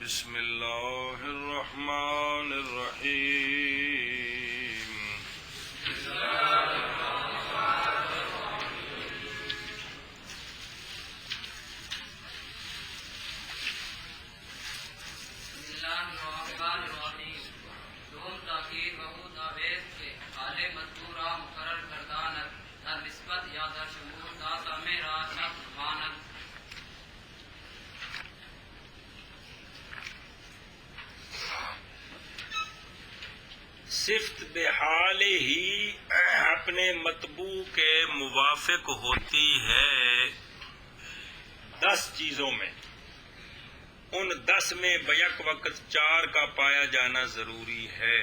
بسم اللہ الرحمن الرحیم دوم تاخیر وہو تاویز کے حال مذکورہ مقرر کردان در نسبت یا در شمول دا میرا شخص مانند صفت بحال ہی اپنے مطبوع کے موافق ہوتی ہے 10 چیزوں میں، ان 10 میں بیک وقت 4 کا پایا جانا ضروری ہے۔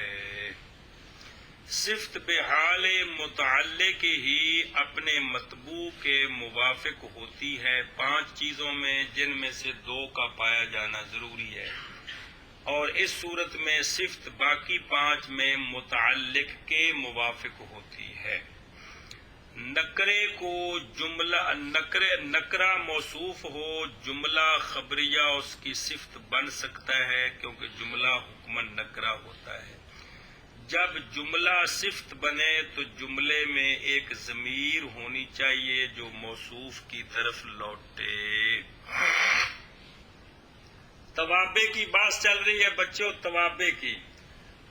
صفت بحال متعلق ہی اپنے مطبوع کے موافق ہوتی ہے 5 چیزوں میں، جن میں سے 2 کا پایا جانا ضروری ہے، اور اس صورت میں صفت باقی 5 میں متعلق کے موافق ہوتی ہے۔ نکرے کو جملہ نکرہ موصوف ہو، جملہ خبریہ اس کی صفت بن سکتا ہے کیونکہ جملہ حکماً نکرہ ہوتا ہے۔ جب جملہ صفت بنے تو جملے میں ایک ضمیر ہونی چاہیے جو موصوف کی طرف لوٹے۔ توابع کی بات چل رہی ہے بچوں، توابع کی۔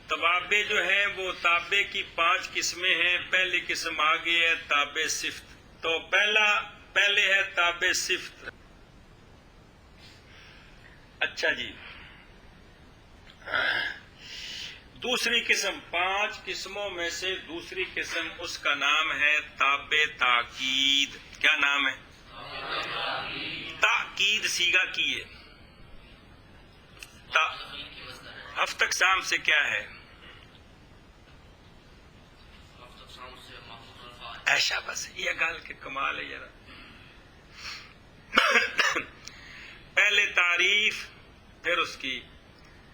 توابع جو ہے وہ تابع کی 5 قسمیں ہیں۔ پہلی قسم آگے ہے تابع صفت، تو پہلے ہے تابع صفت۔ اچھا جی، دوسری قسم 5 قسموں میں سے دوسری قسم اس کا نام ہے تابع تاکید۔ کیا نام ہے؟ تاکید صیغہ کی ہے۔ ہفت اقسام سے کیا ہے؟ ایشا بس یہ گل کے کمال ہے یار۔ پہلے تعریف پھر اس کی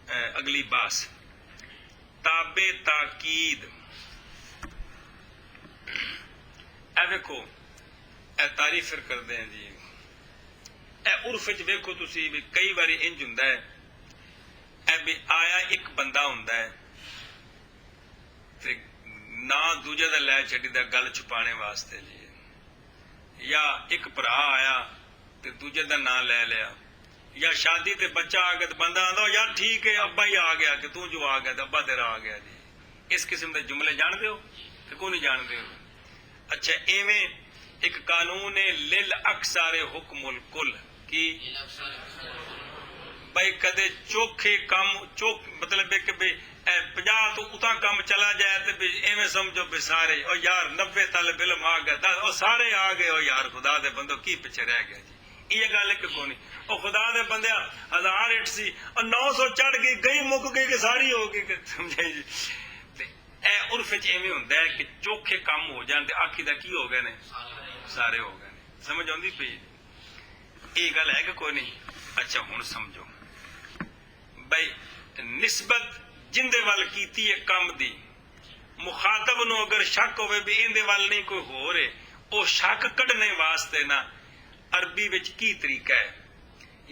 اگلی باس۔ تابع تاکید، اے دیکھو اے تعریف پھر کر دیں جی۔ اے عرف وچ ویکھو تسی بھی کئی باری انج ہوندا ہے، اے بھی آیا ایک بندہ ہوندا ہے تے نہ دوجے دا لے چھڈی دا گل چھپانے واسطے جی، یا ایک بھرا آیا تے دوجے دا نام لے لیا، یا شادی تے بچہ آ گیا تے بندہ آندا یار ٹھیک ہے ابا ہی آ گیا کہ تو جو آ گیا تے ابا تیرا آ گیا جی۔ اس قسم دے جملے جان دے ہو کہ کو نہیں جان دے ہو؟ اچھا ایویں ایک قانون ہے للاکثر حکم الکل کی بھائی کدے چوکھے کام مطلب ہے کہ 50 تو اتنا کام چلا جائے تو ایویں سمجھو بھی سارے او یار 90 طالب علم آ گئے او سارے آ گئے او یار خدا دے بندو کی پیچھے رہ گیا جی۔ یہ گل ہے کہ کون او خدا دے بندے 1000 اٹ سی اور 900 چڑھ گئی گئی مک گئی کہ ساری ہو گئی، سمجھے جی۔ اے عرف وچ ایویں ہوندا ہے کہ چوکھے کام ہو جان تے آکھی دا کی ہو گئے نے؟ سارے ہو گئے نے۔ سمجھ آندی پئی؟ یہ گل ہے کہ کوئی نہیں؟ اچھا ہن سمجھو بھائی نسبت جندے وال کیتی ہے کم دی، مخاطب نو اگر شک ہوئے بھی اندے وال نہیں کوئی ہو رہے، او شک کڈنے واسطے نا عربی وچ کی طریقہ ہے؟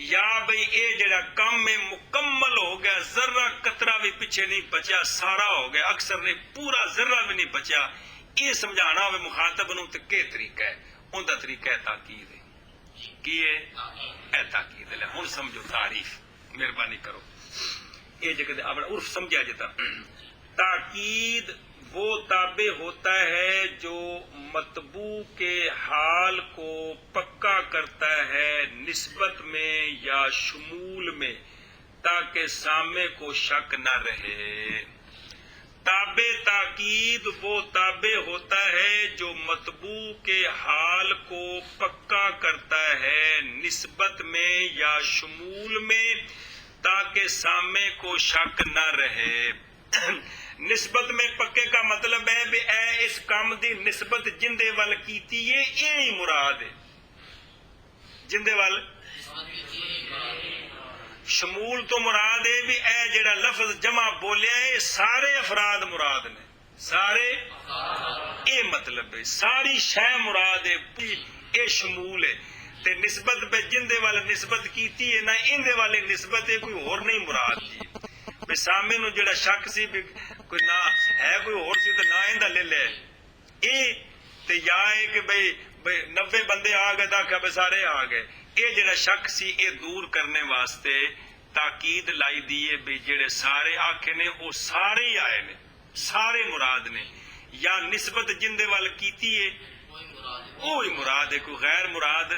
یا بھئی اے جڑا کم میں مکمل ہو گیا، ذرہ قطرہ بھی پیچھے نہیں بچیا، سارا ہو گیا، اکثر نے پورا ذرہ بھی نہیں بچیا، یہ سمجھانا ہوئے مخاطب نو تے کے طریقہ ہے؟ ان دا طریقہ ہے تاکید ہے۔ کی ہے؟ اے تاکید ہے۔ ہن سمجھو تعریف، مہربانی کرو یہ جگہ اپنا عرف سمجھا جاتا۔ تاکید وہ تابع ہوتا ہے جو مطبوع کے حال کو پکا کرتا ہے نسبت میں یا شمول میں تاکہ سامع کو شک نہ رہے۔ تابع تاکید وہ تابع ہوتا ہے جو مطبوع کے حال کو پکا کرتا ہے نسبت میں یا شمول میں تاکہ سامع کو شک نہ رہے۔ نسبت میں پکے کا مطلب ہے بھی اے اس کام دی نسبت جندے وال کیتی ہے یہی مراد ہے۔ جندے وال شمول تو مراد ہے بھی اے جڑا لفظ جمع بولیا ہے سارے افراد مراد نے، سارے اے مطلب ہے ساری شے مراد ہے، اے شمول ہے۔ تے نسبت بے جندے والے نسبت کیتی ہے نہ اندے والے نسبت ہے کوئی اور نہیں مراد جی بے سامنے نو جڑا شک سی بھی کوئی نہ ہے کوئی اور سی تے نہ ایندا لے لے اے تے یا ہے کہ بھئی 90 بندے آ گئے تاکہ سارے آ گئے اے جڑا شک سی اے دور کرنے واسطے تاکید لائی دیے بھی جڑے سارے آکھے نے او سارے ہی آئے نے سارے مراد نے یا نسبت جندے وال کیتی ہے وہی مراد ہے کوئی غیر مراد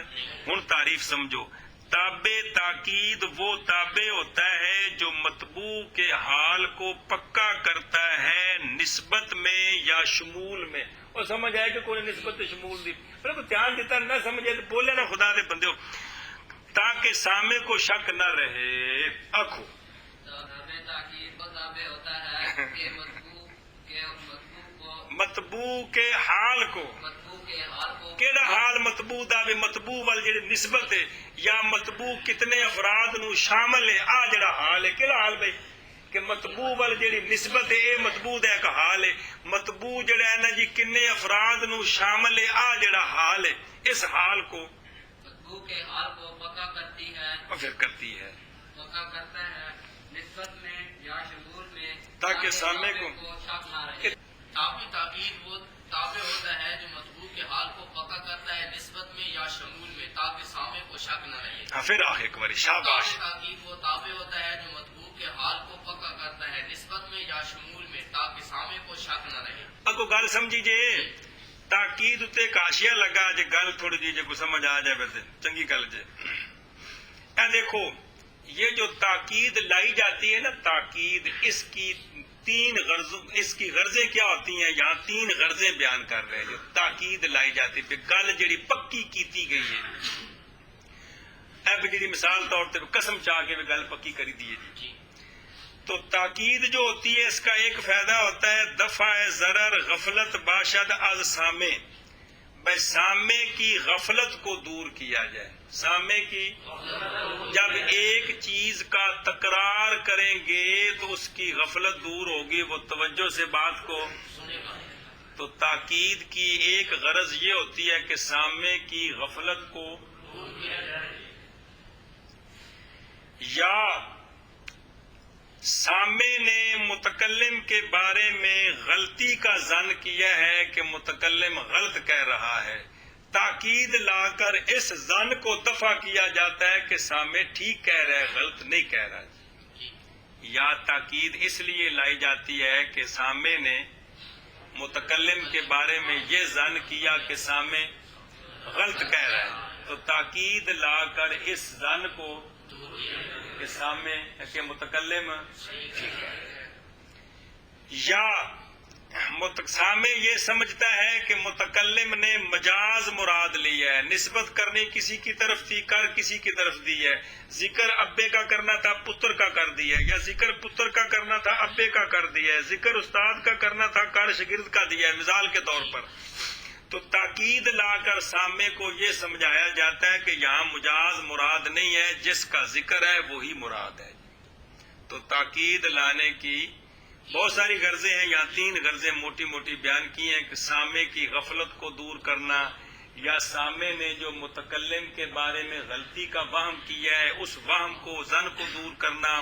ہن تعریف سمجھو تابع تاکید وہ تابع ہوتا ہے جو مطبوع کے حال کو پکا کرتا ہے نسبت میں یا شمول میں اور سمجھ آئے کہ کوئی نسبت شمول دی پر کوئی دھیان دیتا نہ سمجھے تو بولے نا خدا دے بندے ہو تاکہ سامنے کو شک نہ رہے آنکھو تاکید وہ تابع ہوتا ہے کہ مطبوع کے حال کو کیڑا حال مطبوع دا بھی مطبوع وال جڑی نسبت ہے یا مطبوع کتنے افراد نو شامل ہے آ جڑا حال ہے کیڑا حال بھائی کہ مطبوع وال جڑی نسبت ہے اے مطبوع دا ایک حال ہے مطبوع جڑا ہے نا جی کنے افراد نو شامل ہے آ جڑا حال ہے اس حال کو مطبوع کے حال کو پکا کرتی ہے اور پھر کرتی ہے پکا کرتا ہے نسبت میں یا شمول میں تاکہ سامنے کو شک نہ رہے تاکید وہ تابع ہوتا ہے جو مطبوع کے حال کو پکا کرتا ہے نسبت میں یا شمول میں تاکہ سامع کو شک نہ رہے ہاں پھر آہ ایک باری شاباش تاکید وہ تابع ہوتا ہے جو مطبوع کے حال کو پکا کرتا ہے نسبت میں یا شمول میں تاکہ سامع کو شک نہ رہے اگو گل سمجھی جے تاکید تے کاشیا لگا جے گل تھوڑی جی جے کو سمجھ آ جائے ویسے چنگی گل جے اے دیکھو یہ جو تاکید لائی جاتی ہے نا تاکید اس کی غرضیں کیا ہوتی ہیں یہاں 3 غرضیں بیان کر رہے ہیں جو تاکید لائی جاتی ہے گل جڑی پکی کیتی گئی ہے اب جڑی مثال طور پہ قسم چاہ کے گل پکی کری دی جی تو تاکید جو ہوتی ہے اس کا ایک فائدہ ہوتا ہے دفع ضرر غفلت باشد از سامع بھائی سامع کی غفلت کو دور کیا جائے سامع کی جب ایک چیز کا تکرار کریں گے تو اس کی غفلت دور ہوگی وہ توجہ سے بات کو تو تاکید کی ایک غرض یہ ہوتی ہے کہ سامع کی غفلت کو یا سامع نے متکلم کے بارے میں غلطی کا ظن کیا ہے کہ متکلم غلط کہہ رہا ہے تاکید لا کر اس ظن کو دفع کیا جاتا ہے کہ سامع ٹھیک کہہ رہا ہے غلط نہیں کہہ رہا یا تاکید اس لیے لائی جاتی ہے کہ سامع نے متکلم کے بارے میں یہ ظن کیا کہ سامع غلط کہہ رہا ہے تو تاکید لا کر اس ظن کو کہ سامع کہ متکلم یا سامع یہ سمجھتا ہے کہ متکلم نے مجاز مراد لیا ہے نسبت کرنی کسی کی طرف تھی کر کسی کی طرف دی ہے ذکر ابے کا کرنا تھا پتر کا کر دیا یا ذکر پتر کا کرنا تھا ابے کا کر دیا ہے ذکر استاد کا کرنا تھا کر شاگرد کا دیا ہے مثال کے طور پر تو تاکید لا کر سامع کو یہ سمجھایا جاتا ہے کہ یہاں مجاز مراد نہیں ہے جس کا ذکر ہے وہی مراد ہے تو تاکید لانے کی بہت ساری غرضیں ہیں یہاں 3 غرضیں موٹی موٹی بیان کی ہیں کہ سامع کی غفلت کو دور کرنا یا سامع نے جو متکلم کے بارے میں غلطی کا وہم کیا ہے اس وہم کو ظن کو دور کرنا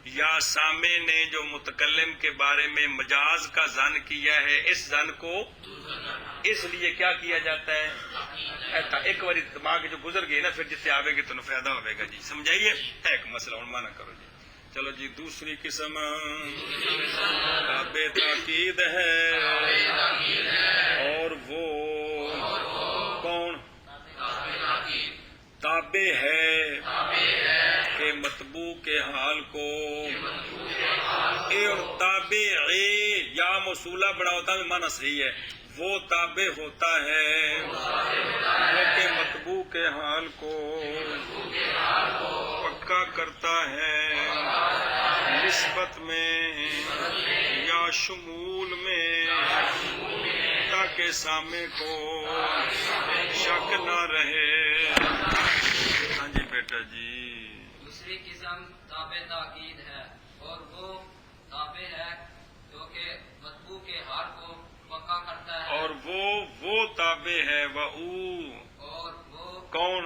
یا سامع نے جو متکلم کے بارے میں مجاز کا ظن کیا ہے اس ظن کو اس لیے کیا کیا جاتا ہے ایک بار دماغ جو گزر گئی نا پھر جتنے آوے گی تو فائدہ ہوئے گا جی سمجھائیے ایک مسئلہ اور مانا کرو جی چلو جی دوسری قسم تابع تاکید ہے اور وہ کون تابع ہے کہ مطبوع کے حال کو اے اور تابع یا موصولہ بڑا ہوتا ہے معنی صحیح ہے وہ تابع ہوتا ہے وہ کہ مطبوع کے حال کو پکا کرتا ہے نسبت میں یا شمول میں تاکہ سامع کو شک نہ رہے ہاں جی بیٹا جی دوسری قسم تابع تاکید ہے اور وہ تابع ہے جو کہ مطبوع کے حال کو پکا کرتا ہے اور وہ تابع ہے وہ اور وہ کون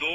2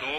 2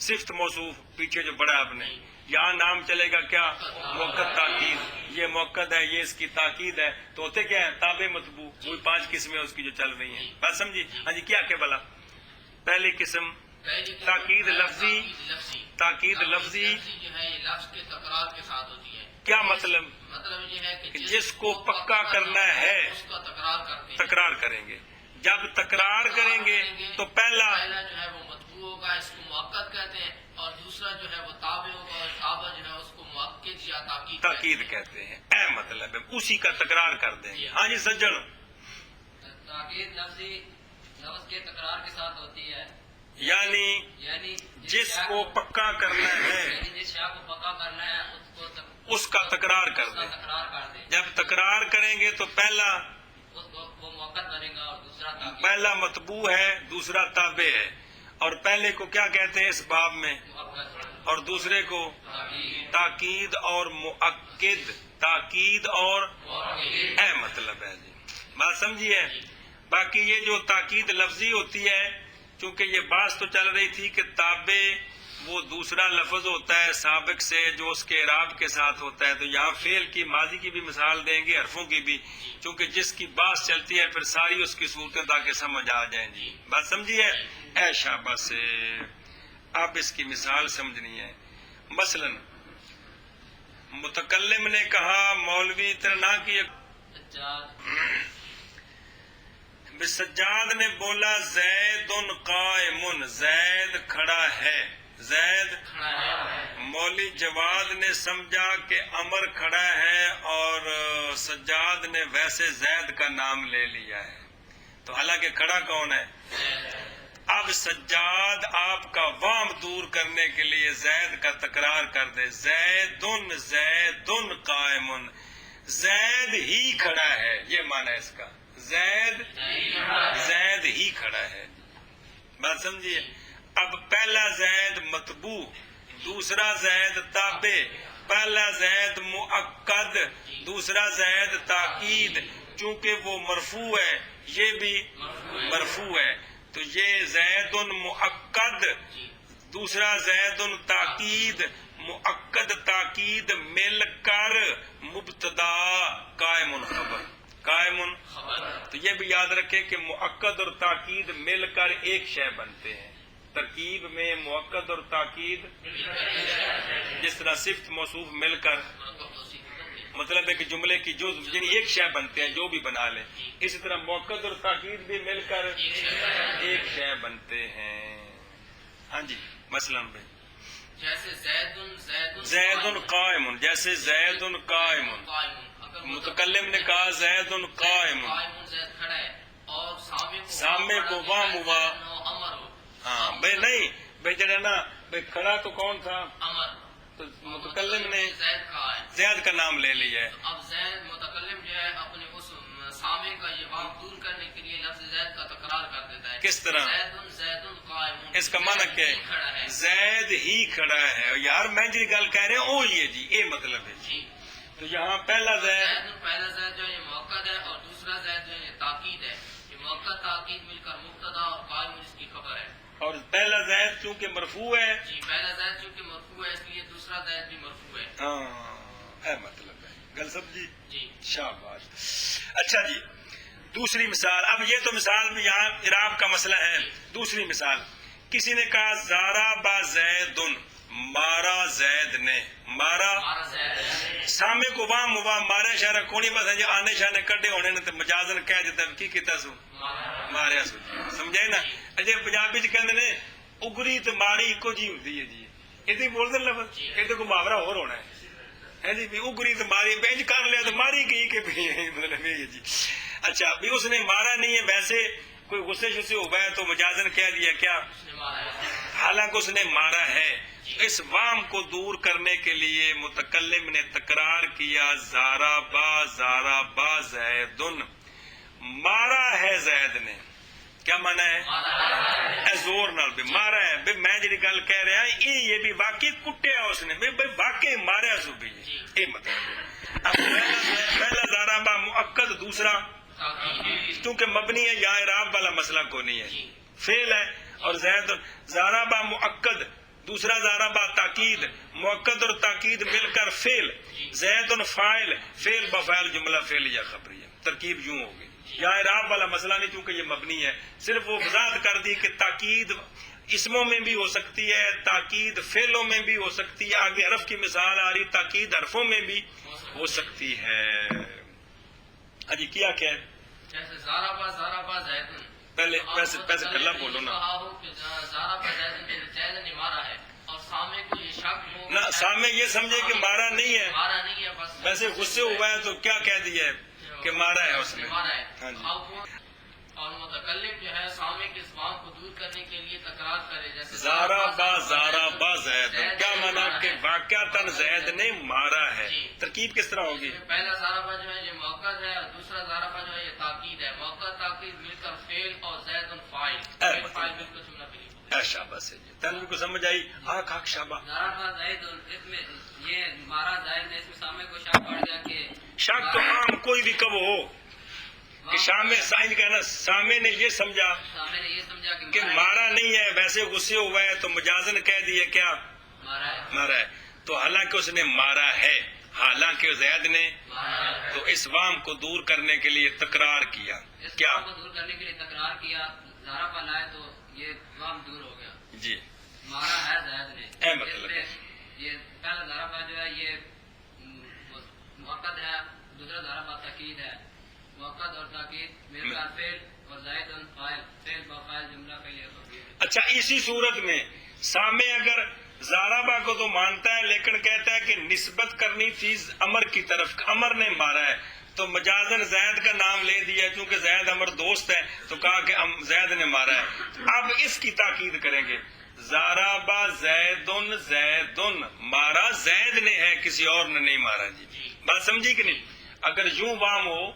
صفت موصوف پیچھے جو پڑھا آپ نے، یہاں نام چلے گا کیا؟ موقت تاکید، یہ موقت ہے، یہ اس کی تاکید ہے، تو ہوتے کیا ہے؟ تابع مطبوع، وہی 5 قسمیں اس کی جو چل رہی ہیں، بات سمجھی؟ ہاں جی، کیا بلا؟ پہلی قسم تاکید لفظی، تاکید لفظی جو ہے یہ لفظ کے تکرار کے ساتھ ہوتی ہے. کیا مطلب؟ مطلب یہ ہے کہ جس کو پکا کرنا ہے اس کا تکرار کرتے ہیں. تکرار کریں گے. جب تکرار کریں گے تو پہلا جو ہے وہ مطبوع ہوگا، اس کو مؤکد کہتے ہیں، اور دوسرا جو ہے وہ تابع ہوگا، اور تابع جو ہے اس کو مؤکد یا تاکید کہتے ہیں. اے مطلب ہے اسی کا تکرار کر دیں گے. ہاں جی سجن، تاکید لفظی لفظ کے تکرار کے ساتھ ہوتی ہے، یعنی جس کو پکا کرنا ہے یعنی جس شاہ کو پکا کرنا ہے اس کا تکرار کر اس کا دیں. تکرار کر دیں. جب تکرار کریں گے تو پہلا وہ موقع بنے گا، اور دوسرا تاکید پہلا مطبوع ہے، دوسرا تابع ہے. اور پہلے کو کیا کہتے ہیں اس باب میں؟ مؤکد، اور دوسرے کو تاکید، تاکید اور مؤکد. تاکید اور مؤکد. اے مطلب ہے جی، بات سمجھیے. باقی یہ جو تاکید لفظی ہوتی ہے، چونکہ یہ بات تو چل رہی تھی کہ تابع وہ دوسرا لفظ ہوتا ہے سابق سے جو اس کے اعراب کے ساتھ ہوتا ہے، تو یہاں فعل کی، ماضی کی بھی مثال دیں گے، حرفوں کی بھی، چونکہ جس کی بات چلتی ہے پھر ساری اس کی صورتیں تاکہ سمجھ آ جائیں جی. بات سمجھیے. اے شاباش سے اب اس کی مثال سمجھنی ہے. مثلا متکلم نے کہا مولوی اتنا کی سجاد نے بولا زید قائم، زید کھڑا ہے. زید مولوی جواد نے سمجھا کہ عمر کھڑا ہے اور سجاد نے ویسے زید کا نام لے لیا ہے، تو حالانکہ کھڑا کون ہے؟ اب سجاد آپ کا وام دور کرنے کے لیے زید کا تکرار کر دے، زیدن زیدن قائم، زید ہی کھڑا ہے، یہ معنی ہے اس کا، زید ہی کھڑا ہے. بات سمجھیے. اب پہلا زید مطبوع، دوسرا زید تابع، پہلا زید مؤکد، دوسرا زید تاکید. چونکہ وہ مرفوع ہے یہ بھی مرفوع ہے، تو یہ زید مؤکد، دوسرا زید تاکید، مؤکد تاکید مل کر مبتدا قائم خبر، قائم. تو یہ بھی یاد رکھیں کہ مؤکد اور تاکید مل کر ایک شے بنتے ہیں. ترکیب میں مؤکد اور تاکید جس طرح صفت موصوف مل کر، مطلب ہے کہ جملے کی جو یعنی ایک شے بنتے ہیں، جو بھی بنا لیں، اسی طرح مؤکد اور تاکید بھی مل کر ایک شے بنتے ہیں. ہاں جی مثلا بھائی جیسے زید قائم، جیسے زید قائم، متکلم نے کہا زید قائم، اور سامنے کو وام ہوا. ہاں بھائی نہیں بھائی جڑا نا بھائی کھڑا تو کون تھا؟ عمر. تو متکلم نے زید زید کا نام لے لیا ہے. اب زید متکلم جو ہے اپنے اس سامع کا یہ وام دور کرنے کے لیے لفظ زید کا تکرار کر دیتا ہے. کس طرح؟ زید قائم. اس کا معنی کیا ہے؟ زید ہی کھڑا ہے. یار میں جی گل کہہ رہے ہیں وہ یہ جی یہ مطلب ہے جی. تو یہاں پہلا پہلا زید جو ہے یہ موقع ہے، اور دوسرا زید جو ہے یہ تاکید ہے. یہ موقع تاکید مل کر مبتدا اور قائم اس کی خبر ہے. اور پہلا زید چونکہ مرفوع ہے، جی پہلا زید چونکہ مرفوع ہے اس لیے دوسرا زید بھی مرفوع ہے. ہاں اے مطلب ہے گل سمجھی جی. شاباش. اچھا جی دوسری مثال. اب یہ تو مثال میں یہاں اعراب کا مسئلہ ہے. دوسری مثال، کسی نے کہا زارا با زیدن، مارا زید نے، مارا سامنے کو وام ہوا، مارے اشارہ کونی بات ہے جی آنے شانے کڈے ہونے نے تے مجازن کہہ دیتا ہے کی کیتا سو ماریا سو. سمجھے نا؟ اجے پنجابی چ کہندے نے اگری تے ماری اکو جی ہوندی ہے جی. ایتھے بول دے لفظ ایتھے کو محاورہ ہور ہونا ہے جی بھی اگری تے ماری بینج کر لیا تو ماری کی کہ مطلب یہ جی. اچھا بھی اس نے مارا نہیں ہے، ویسے کوئی غصے شصے ہو گیا تو مجازن کہہ دیا کیا، حالانکہ اس نے مارا ہے. اس وام کو دور کرنے کے لیے متکلم نے تکرار کیا زارا با زیدن، مارا ہے زید نے. کیا مانا ہے؟ زور نال بھی مارا ہے. بھائی میں جی گل کہہ رہا یہ بھی واقعی کٹیا اس نے، بھائی واقعی ماریا سو بھی یہ مطلب. اب پہلا زارا با مؤکد، دوسرا چونکہ مبنی ہے یہاں اعراب والا مسئلہ کو نہیں ہے، فعل ہے. اور زید زارا با مؤکد، دوسرا ضربہ تاکید، مؤکد اور تاکید مل کر فعل، زید فاعل، فعل بفعل جملہ فعلیہ خبریہ، ترکیب یوں ہوگی۔ یہاں اعراب والا مسئلہ نہیں چونکہ یہ مبنی ہے، صرف وہ وضاحت کر دی کہ تاکید اسموں میں بھی ہو سکتی ہے، تاکید فعلوں میں بھی ہو سکتی ہے، آگے حرف کی مثال آ رہی، تاکید حرفوں میں بھی ہو سکتی ہے۔ جی کیا ہے جیسے زارابا زیدن، پہلے پیسے کلا بولو نا، زارابا زیدن نے مارا ہے، اور سامنے کو یہ شک ہو نہ سامنے یہ سمجھے کہ مارا نہیں ہے، مارا نہیں ہے، بس ویسے غصے ہوا ہے تو کیا کہہ دیا ہے کہ مارا ہے اس نے۔ مارا ہے۔ ہاں جی۔ اب وہ اور متکلم جو ہے سامنے کے زبان کو دور کرنے کے لیے تکرار کرے، جیسے زارابا زید، کیا مانا کہ واقعتاً زید نے مارا ہے، ترکیب کس طرح ہوگی؟ پہلا زارابا جو ہے یہ موقع ہے، اور دوسرا زارابا جو ہے یہ تاکید ہے، موقع تاکید مل کر فعل اور زید فاعل، فاعل مل کر جملہ فعلی۔ اے شاباش ہے جی، تنویر کو سمجھ آئی؟ آنکھ آنکھ شاباش۔ ضربہ زید اس میں یہ مارا زید نے اس میں سامنے کو شک پڑ گیا کہ شک تو عام کوئی بھی کب ہو کہ شام سائن کہنا، سامنے نے یہ سمجھا سامنے نے یہ سمجھا کہ مارا نہیں ہے، ویسے غصے ہوا ہے تو مجازن کہہ دیے کیا مارا ہے، مارا ہے، تو حالانکہ اس نے مارا ہے، حالانکہ زید نے، مارا ہے۔ تو اس وام کو دور کرنے کے لیے تکرار کیا اس کیا؟ کام کو دور کرنے کے لیے تکرار کیا، ضربہ لائے تو یہ وام دور ہو گیا، جی مارا ہے زید نے۔ اے مطلب اس میں یہ پہلا ضربہ جو ہے یہ موقع ہے، دوسرا ضربہ تاکید ہے، موقع اور تاکید مل کر فعل اور زائد فاعل، فعل بفاعل جملہ فعلیہ خبریہ۔ اچھا اسی صورت میں سامنے اگر زارابا کو تو مانتا ہے لیکن کہتا ہے کہ نسبت کرنی تھی امر کی طرف، امر نے مارا ہے، تو مجازن زید کا نام لے دیا، چونکہ زید امر دوست ہے تو کہا کہ زید نے مارا ہے۔ اب اس کی تاکید کریں گے، زارابا زیدن زیدن، مارا زید نے ہے، کسی اور نے نہیں مارا۔ جی بات سمجھی کہ نہیں؟ اگر یوں وام ہو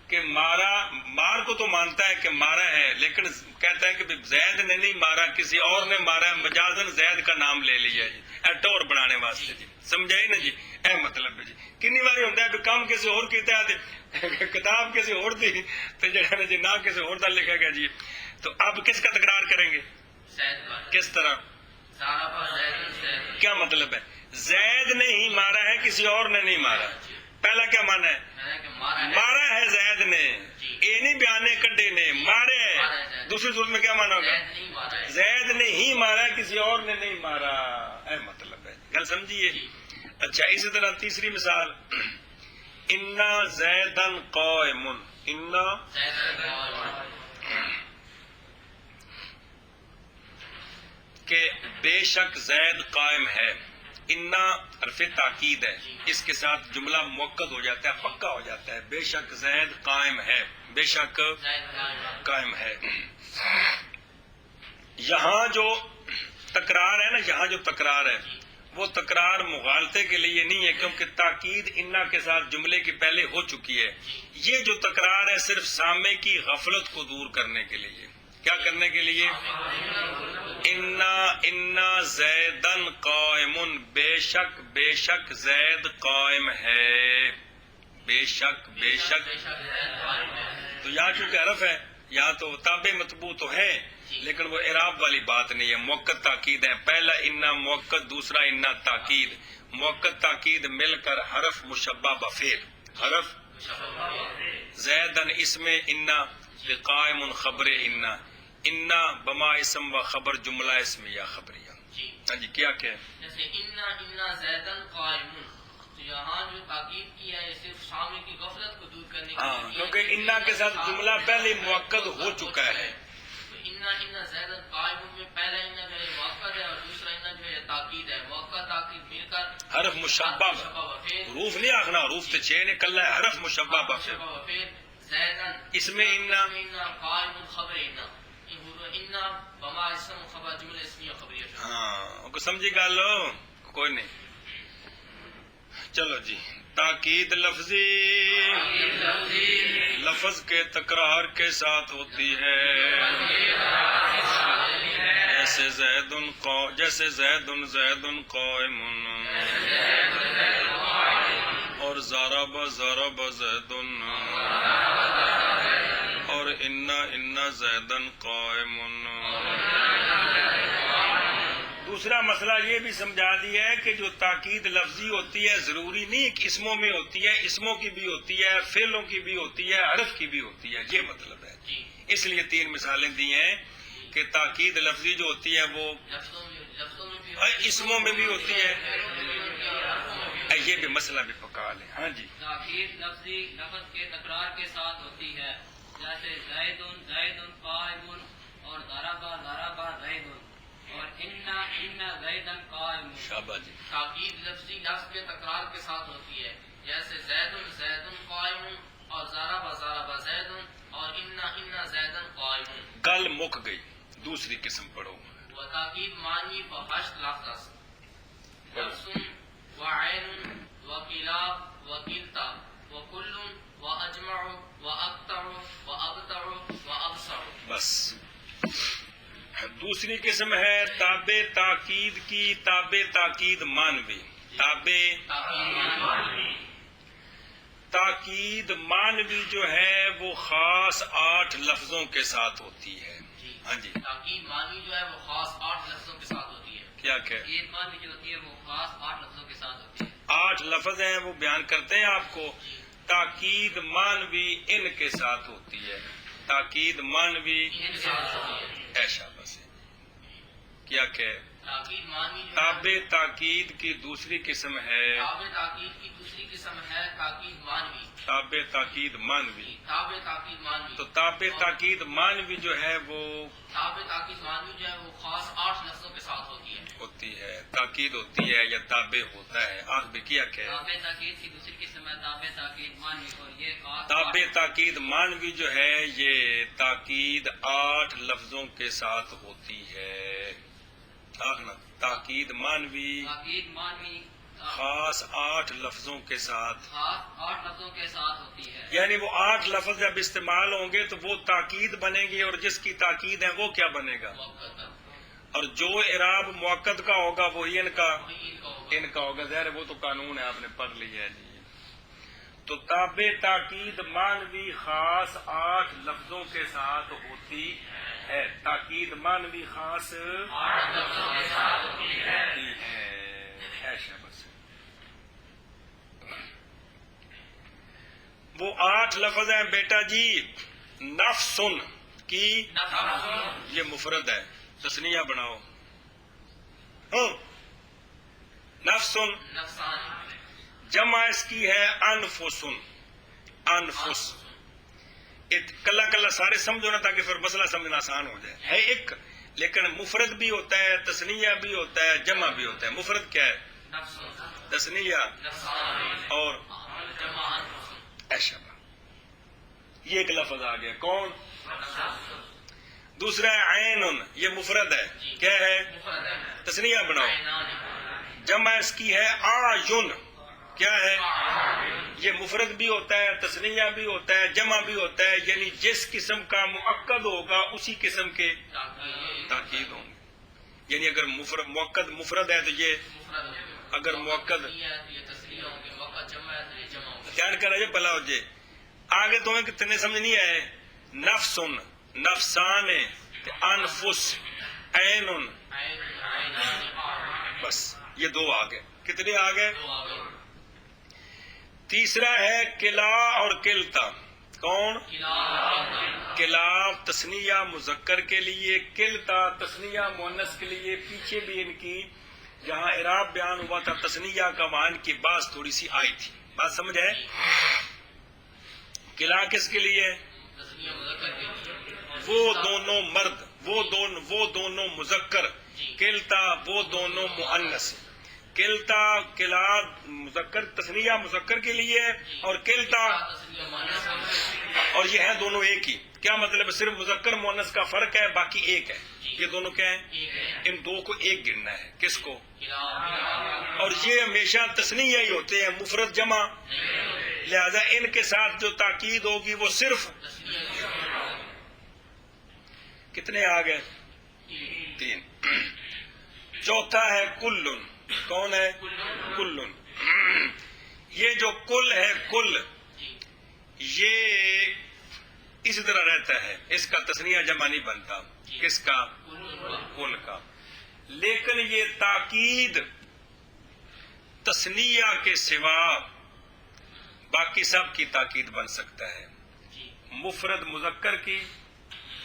کہ مارا، مار کو تو مانتا ہے کہ مارا ہے لیکن کہتا ہے کہ زید نے نہیں مارا، کسی اور نے مارا ہے، مجازن زید کا نام لے لیا جی، ٹور بنانے واسطے۔ جی سمجھائی نا جی؟ اے مطلب ہے جی، کنی باری ہوتا ہے کہ کام کسی اور کیتا ہے، کتاب کسی اور دی تو جڑا جی نہ کسی اور دا لکھا گیا جی، تو اب کس کا تکرار کریں گے؟ زید پر کس طرح؟ زارابا زید، کیا مطلب ہے؟ زید نے ہی مارا ہے، کسی اور نے نہیں مارا۔ پہلا کیا مانا ہے؟ مارا ہے زید نے، یہ نہیں بیانے کڈے نے، مارے ہے۔ دوسری صورت میں کیا مانا ہوگا؟ زید نے ہی مارا، کسی اور نے نہیں مارا۔ اے مطلب ہے، گل سمجھیے؟ اچھا اسی طرح تیسری مثال، انا زیدن قائم، انا کہ بے شک زید قائم ہے، انا حرف تاکید ہے، اس کے ساتھ جملہ مؤکد ہو جاتا ہے، پکا ہو جاتا ہے، بے شک زید قائم ہے، بے شک قائم ہے۔ یہاں جو تکرار ہے نا، یہاں جو تکرار ہے وہ تکرار مغالطے کے لیے نہیں ہے، کیونکہ تاکید انا کے ساتھ جملے کی پہلے ہو چکی ہے۔ یہ جو تکرار ہے صرف سامنے کی غفلت کو دور کرنے کے لیے، کیا کرنے کے لیے؟ انا زیدن قائم، بے شک زید قائم ہے، بے شک تو یہاں چونکہ حرف ہے، یہاں تو تابع مطبوع تو ہے لیکن وہ اعراب والی بات نہیں ہے، مؤکد تاکید ہے، پہلا انا مؤکد، دوسرا انا تاکید، مؤکد تاکید مل کر حرف مشبہ بفعل، حرف زیدن اسم انا قائم خبر انا بما اسم و خبر جملہ اسمیہ خبریہ۔ ہاں جی کیا کہ جیسے انا زیدن قائم، تو یہاں جو تاکید کی ہے یہ صرف سامنے کی غفلت کو دور کرنے کے لیے، کیونکہ انا کے ساتھ جملہ پہلے مؤکد ہو چکا ہے۔ تو انا زیدن قائم میں پہلا انا جو ہے مؤکد ہے اور دوسرا انا جو ہے تاکید ہے، مؤکد تاکید مل کر حرف مشبہ، حروف نہیں آخنا، حروف تو چھ نکل ہے، حرف مشبہ بفعل، اس میں انا قائم خبر انا بما اسم خبر جملہ اسمیہ خبریہ۔ ہاں کو سمجھی گل کوئی نہیں۔ چلو جی، تاکید لفظی لفظ کے تکرار کے ساتھ ہوتی ہے، جیسے زیدن قائم اور ضرب زیدن اور انا زیدن قائم۔ دوسرا مسئلہ یہ بھی سمجھا دیا ہے کہ جو تاکید لفظی ہوتی ہے ضروری نہیں کہ اسموں میں ہوتی ہے، اسموں کی بھی ہوتی ہے، فعلوں کی بھی ہوتی ہے، حرف کی بھی ہوتی ہے، یہ مطلب ہے. جی اس لیے 3 مثالیں دی ہیں کہ تاکید لفظی جو ہوتی ہے وہ لفظوں میں بھی اسموں میں بھی ہوتی ہے. یہ بھی مسئلہ بھی پکا لیں. ہاں جی. تاکید لفظی لفظ کے تکرار کے ساتھ ہوتی ہے، جیسے زیدن زیدن قائم اور ضربہ زیدن اور ان زیدن قائم. شاباش جی. تاکید لفظی لفظ کے تکرار کے ساتھ ہوتی ہے، جیسے زیدن زیدن قائم اور ضربہ زیدن اور ان زیدن قائم. گل مک گئی. دوسری قسم پڑھو. و تاکید معنی فحشت لفظ نفس و عین و کلاب و کلتا و کل و اجمع و اکتر و ابتر و ابصر. بس. دوسری قسم ہے تابع تاکید کی تابع تاکید مانوی. تاکید مانوی جو ہے وہ خاص 8 لفظوں کے ساتھ ہوتی ہے. ہاں جی. تاکید معنی جو ہے وہ خاص 8 لفظوں کے ساتھ ہوتی ہے. کیا کہ تاکید معنی جو ہوتی ہے وہ خاص 8 لفظوں کے ساتھ ہوتی ہے. 8 لفظ ہیں وہ بیان کرتے ہیں آپ کو. تاکید مانوی ان کے ساتھ ہوتی ہے. تاکید مانوی ان کے ساتھ ہوتی ہے. ایسا بس ہے. کیا کہ تاکید معنی جو ہے تابع تاکید کی دوسری قسم ہے تابع تاکید کی دوسری قسم ہے تاکید معنوی. تابع تاکید مانوی. تابع تاکید معنوی. تو تابع تاکید مانوی جو ہے وہ تابع تاکید معنوی جو ہے وہ خاص 8 لفظوں کے ساتھ ہوتی ہے. ہوتی ہے. تاکید ہوتی ہے یا تابع ہوتا ہے. آخر بھی کیا کہ تابع تاکید کی دوسری قسم ہے تابع تاکید معنوی اور یہ خاص تابع تاکید مانوی جو ہے یہ تاکید 8 لفظوں کے ساتھ ہوتی ہے. تاکید مانوی تاکید معنوی خاص 8 لفظوں کے ساتھ خاص 8 لفظوں کے ساتھ ہوتی ہے. یعنی وہ 8 لفظ جب استعمال ہوں گے تو وہ تاکید بنے گی اور جس کی تاکید ہے وہ کیا بنے گا. اور جو اعراب موقت کا ہوگا وہی ان کا ہوگا. ظاہر وہ تو قانون ہے آپ نے پڑھ لیا ہے جی. تو تابع تاکید مانوی خاص 8 لفظوں کے ساتھ ہوتی ہے. تاکید مانوی خاص 8 لفظوں کے ساتھ ہوتی ہے. ایسا بس. وہ 8 لفظ ہیں بیٹا جی. نفسن کی یہ مفرد ہے. تسنیہ بناؤ. نفسن. جمع اس کی ہے انفسن. انفس. کلا کلا سارے سمجھو نا تاکہ پھر مسئلہ سمجھنا آسان ہو جائے. ہے ایک لیکن مفرد بھی ہوتا ہے، تسنیہ بھی ہوتا ہے، جمع بھی ہوتا ہے. مفرد کیا ہے؟ تسنیہ اور ایشا. یہ ایک لفظ آ گیا. کون؟ دوسرا ہے عین. یہ مفرد ہے. کیا ہے؟ تسنیہ بناؤ. جمع اس کی ہے آیون. کیا ہے؟ یہ مفرد بھی ہوتا ہے، تسنیہ بھی ہوتا ہے، جمع بھی ہوتا ہے. یعنی جس قسم کا مؤکد ہوگا اسی قسم کے تاکید ہوں گے. یعنی اگر مؤکد مفرد ہے تو یہ اگر مؤکد دھیان کرا جائے بلا ہو جائے. آگے تمہیں کتنے سمجھ نہیں آئے. نفسن، نفسان، انفس، عین. بس یہ 2 آ گئے. کتنے آ گئے؟ تیسرا ہے کلا اور کلتا. کون؟ کلا تسنیہ مذکر کے لیے، کلتا تسنیہ مؤنث کے لیے. پیچھے بھی ان کی جہاں اعراب بیان ہوا تھا تسنیہ کا وہاں کی بات تھوڑی سی آئی تھی. بات سمجھ ہے؟ کلا کس کے لیے؟ وہ دونوں مرد، وہ دونوں مذکر. کلتا وہ دونوں مؤنث. کلتا کلا مذکر تسنیہ مذکر کے لیے اور کلتا اور یہ ہے دونوں ایک ہی. کیا مطلب ہے؟ صرف مذکر مؤنث کا فرق ہے، باقی ایک ہے. یہ دونوں کیا ہیں؟ ان 2 کو ایک گننا ہے. کس کو؟ اور یہ ہمیشہ تسنیہ ہی ہوتے ہیں، مفرد جمع. لہذا ان کے ساتھ جو تاکید ہوگی وہ صرف کتنے آ گئے؟ 3. چوتھا ہے کلن. کون ہے؟ کلن. یہ جو کل ہے، کل یہ اسی طرح رہتا ہے. اس کا تسنیہ جمع نہیں بنتا. کس کا؟ کل کا. لیکن یہ تاکید تثنیہ کے سوا باقی سب کی تاکید بن سکتا ہے، جی مفرد مذکر کی،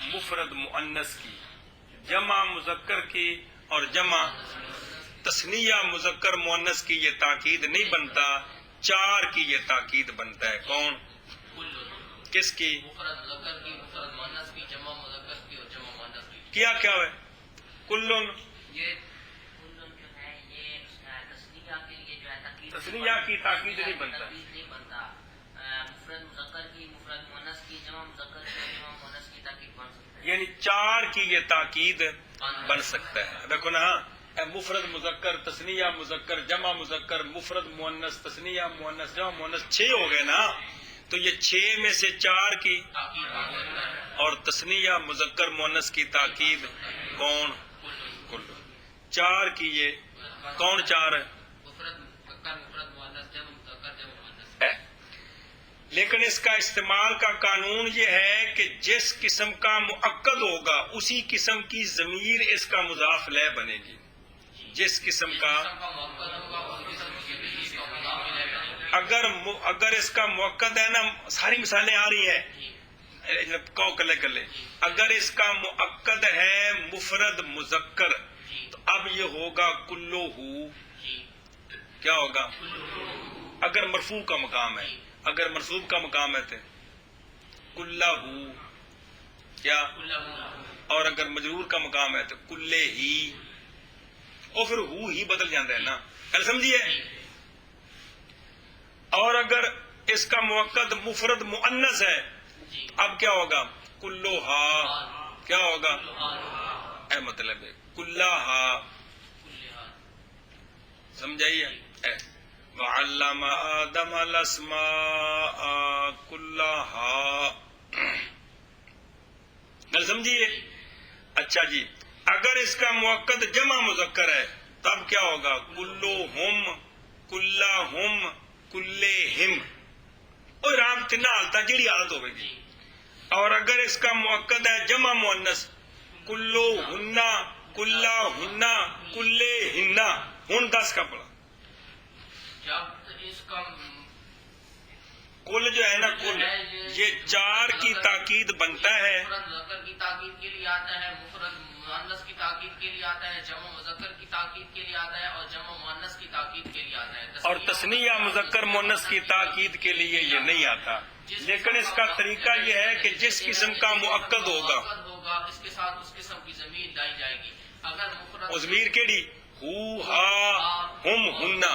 مفرد مؤنث کی، جمع مذکر کی اور جمع تثنیہ مذکر مؤنث کی یہ تاکید نہیں بنتا، چار کی یہ تاکید بنتا ہے۔ کون؟ کل، کس کی؟ مفرد مذکر کی، مفرد مؤنث کی، جمع مذکر کی اور جمع مؤنث کی۔ کیا کیا ہے؟ کلن یہ جو ہے یہ تسنیہ کے لیے جو ہے تاکید تسنیہ کی تاکید نہیں بنتا، تاکید نہیں بنتا، مفرد مذکر کی، مفرد مؤنث کی، جمع مذکر کی، جمع مؤنث کی تاکید بن سکتا ہے۔ یعنی چار کی یہ تاکید بن سکتا ہے۔ دیکھو نا، مفرد مذکر، تثنیہ مذکر، جمع مذکر، مفرد مؤنث، تثنیہ مؤنث، جمع مؤنث، 6 ہو گئے نا، تو یہ 6 میں سے 4 کی تاکید بن سکتا ہے۔ اور تثنیہ مذکر مؤنث کی تاکید کون؟ کل 4 کی یہ کون 4 ہے؟ مفرد مذکر، مفرد مؤنث، جمع مذکر، جمع مؤنث۔ ہے۔ لیکن اس کا استعمال کا قانون یہ ہے کہ جس قسم کا مؤکد ہوگا اسی قسم کی ضمیر اس کا مضاف لہ بنے گی، جس قسم کا مؤکد ہوگا اس قسم کی ضمیر اس کا مضاف الیہ بنے گی۔ اگر اس کا مؤکد ہے نا، ساری مثالیں آ رہی ہیں، جی کہو کلے کلے، اگر اس کا مؤکد ہے مفرد مذکر جی تو اب یہ ہوگا کلو ہو، جی کیا ہوگا؟ اگر مرفوع کا مقام ہے، اگر منصوب کا مقام ہے تو کلہ ہو، کیا؟ کلہ اور اگر مجرور کا مقام ہے تو کلے ہی، اور پھر ہو ہی بدل جاتا ہے نا، گل سمجھیے؟ اور اگر اس کا مؤکد مفرد مؤنث ہے جی اب کیا ہوگا؟ کلو ہا، کیا ہوگا؟ اے مطلب ہے کلہ ہا، سمجھائیے؟ وعلم آدم الاسماء کلہا، گل سمجھیے؟ اچھا جی، اگر اس کا مؤکد جمع مذکر ہے تب کیا ہوگا؟ کلوہم، کلہم، کلہم، اور آپ تین حالت جیڑی حالت ہوئے گی۔ اور اگر اس کا مؤکد ہے جمع مؤنث، کلوہن، کلہن، کلہن، ہن 10 کا پڑا، جب اس کا کل جو ہے نا، کل یہ 4 کی تاکید بنتا ہے، مفرد مذکر کی تاکید کے لیے آتا ہے، مفرد مؤنث کی تاکید کے لیے آتا ہے، جمع مذکر کی تاکید کے لیے آتا ہے اور جمع مؤنث کی تاکید کے لیے آتا ہے۔ اور تثنیہ مذکر مؤنث کی تاکید کے لیے یہ نہیں آتا، لیکن اس کا طریقہ یہ ہے کہ جس قسم کا مؤکد ہوگا اس کے ساتھ اس قسم کی ضمیر لائی جائے گی۔ اگر مفرد وہ ضمیر کیڑی؟ ہو ہا ہم ہننا،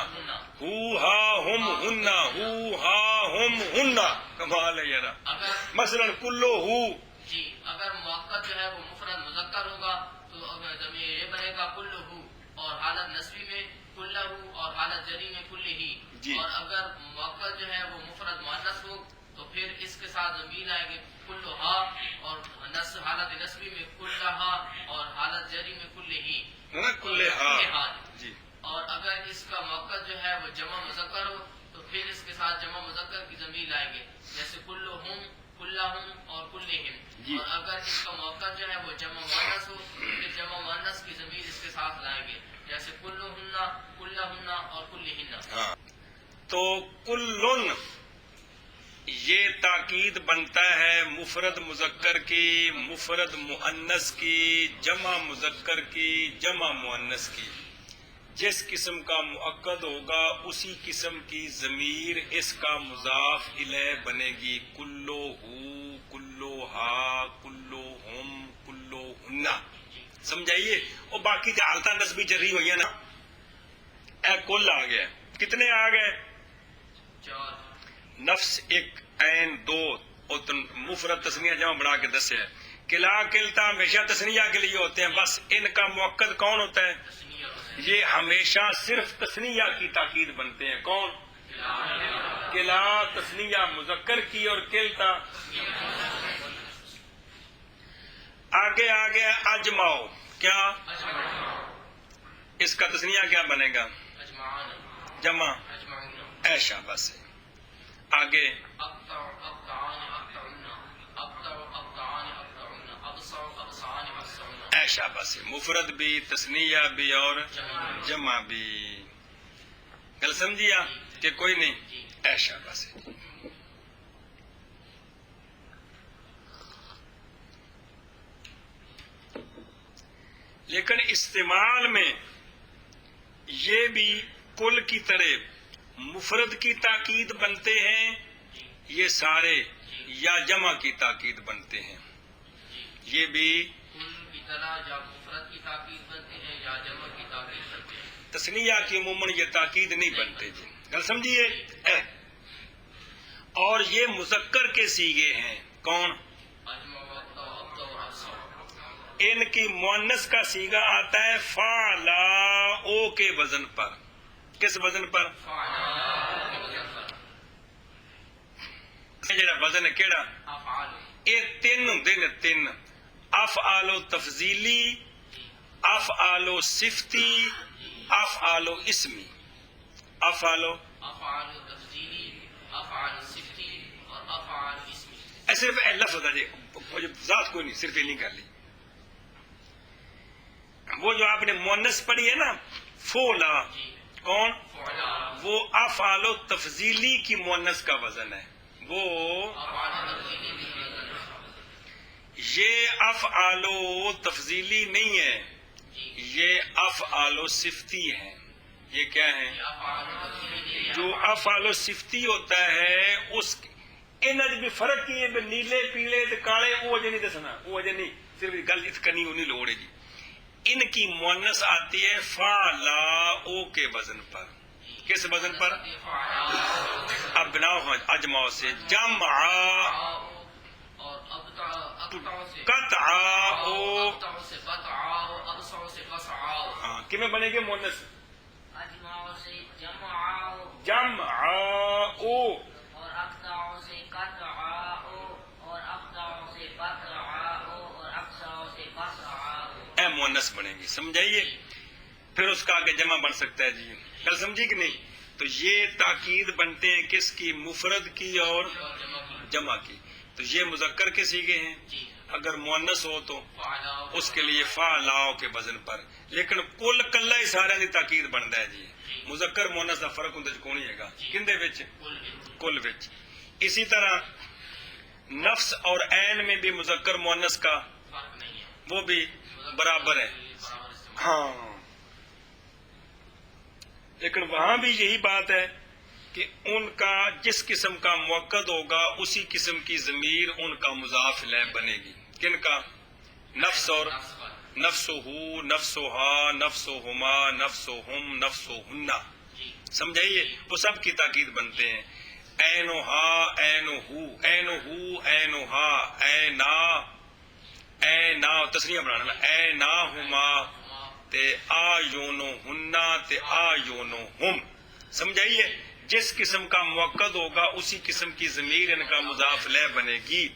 ہو ہا ہم ہننا، ہو ہا ہم ہننا، کمال ہے یار۔ اگر مثلا کلو ہو، جی اگر مؤکد جو ہے وہ مفرد مذکر ہوگا تو ضمیر یہ بنے گا کلہ، اور حالت نصبی میں کلہ اور حالت جری میں کلہ، جی۔ اور اگر مؤکد جو ہے وہ مفرد مؤنث ہو تو پھر اس کے ساتھ ضمیر آئے گی کلہا، اور حالت نصبی میں کلہا اور حالت جری میں کلہ، کلہا، جی۔ اور اگر اس کا مؤکد جو ہے وہ جمع مذکر ہو تو پھر اس کے ساتھ جمع مذکر کی ضمیر لائیں گے، جیسے کلہم، کلہم اور کلہم۔ جی۔ اور اگر اس کا مؤکد جو ہے وہ جمع مؤنث ہو تو پھر جمع مؤنث کی ضمیر اس کے ساتھ لائیں گے، جیسے کلہن، کلہن اور کلہن۔ ہاں، تو کلن یہ تاکید بنتا ہے مفرد مذکر کی، مفرد مؤنث کی، جمع مذکر کی، جمع مؤنث کی، جس قسم کا مؤکد ہوگا اسی قسم کی ضمیر اس کا مضاف الیہ بنے گی، کلو ہو، کلو ہا، کلو ہم، کلو ہننا، سمجھائیے؟ اور باقی حالتیں نسبی جری ہوئی ہیں نا، اے کل آ گیا، کتنے آ گئے؟ 4 نفس 1 عین 2 اور مفرد تثنیہ جمع بڑھا کے 10 ہے۔ کلا کلتا ہمیشہ تثنیہ کے لیے ہوتے ہیں، بس ان کا مؤکد کون ہوتا ہے؟ تثنیہ یہ ہمیشہ صرف تثنیہ کی تاکید بنتے ہیں، کون؟ کلا تثنیہ مذکر کی اور کلتا۔ آگے آگے اجماؤ، کیا اس کا تثنیہ کیا بنے گا؟ اجمعان، جمع، اجمعین، ایشا بس ہے۔ آگے اقطع، اقطعان، اقطعن، ابتع، ابتعان، ابتعن، ابصع، ابصعان، ابصعن۔ شابہ سے مفرد بھی تثنیہ بھی اور جمع بھی. گل سمجھیا کہ کوئی نہیں؟ اے شابہ سے. لیکن استعمال میں یہ بھی کل کی طرح مفرد کی تاکید بنتے ہیں یہ سارے، یا جمع کی تاکید بنتے ہیں یہ بھی. کل کی طرح یا مفرد کی تاکید بنتے ہیں یا جمع کی تاکید بنتے ہیں. تثنیہ کی عموماً یہ تاکید نہیں بنتے جی. گل سمجھیے. اور یہ مذکر کے صیغے ہیں. کون؟ اجمع وقت وقت اور افسر. ان کی مؤنث کا صیغہ آتا ہے فعلا او کے وزن پر. کس وزن پر؟ جڑا وزن ہے کیڑا؟ افعال. یہ تین ہوندے نے. تین افعال تفضیلی، افعال صفتی، افعال اسمی. افعال افعال تفضیلی، افعال صفتی اور افعال اسمی. صرف لفظ ہے جی، ذات کوئی نہیں، صرف یہ نہیں کر لی. وہ جو آپ نے مؤنث پڑھی ہے نا فولا، کون؟ فعلا. وہ افعال تفضیلی کی مؤنث کا وزن ہے. وہ افعال تفضیلی بھی ہے. یہ افعال تفضیلی نہیں ہے، یہ افعال صفتی ہے. یہ کیا ہے؟ افعال تفضیلی جو افعال صفتی ہوتا ہے اس ان بھی فرق کی ہے. نیلے پیلے کالے وہ اجے نہیں دسنا، وہ اجے نہیں، صرف گل اس کنی نہیں لوڑ ہے جی. ان کی مؤنث آتی ہے فعلا او کے وزن پر. کس وزن پر؟ اب بناؤ اجماع سے جمع اور اقطع سے قطع او. اقطع سے بطع اور ابصع سے بصع. ہاں کیوں بنے گے مؤنث؟ اجماع سے جمع جمع او. اور اقطع سے قطع اور اقطع سے بطع اور اقصع سے بصع. اے مؤنث بنے گی. سمجھائیے. پھر اس کا آگے جمع بن سکتا ہے جی. کل سمجھی کہ نہیں؟ تو یہ تاکید بنتے ہیں کس کی؟ مفرد کی اور جمع کی. تو یہ مذکر کے صیغے ہیں. اگر مؤنث ہو تو اس کے لیے فعلا کے وزن پر. لیکن کل کلا ہی سارے دی تاکید بنتا ہے جی. مذکر مؤنث دا فرق ہوندا کون ہی ہے کندے وچ؟ کل وچ. اسی طرح نفس اور عین میں بھی مذکر مؤنث کا فرق نہیں ہے، وہ بھی برابر ہے. ہاں لیکن وہاں بھی یہی بات ہے کہ ان کا جس قسم کا موقد ہوگا اسی قسم کی ضمیر ان کا مضاف الیہ بنے گی. کن کا؟ نفس اور نفسہ، نفسہا، نفسہما، نفسہم، نفسہن. سمجھائیے. وہ سب کی تاکید بنتے ہیں. اینہا، اینہو، اینہو، اینہا، اینا، اینا تسنیہ بنانا. ایناہما تے آیونہن تے آیونہم. سمجھائیے. جس قسم کا موقد ہوگا اسی قسم کی ضمیر ان کا مضاف الیہ بنے گی.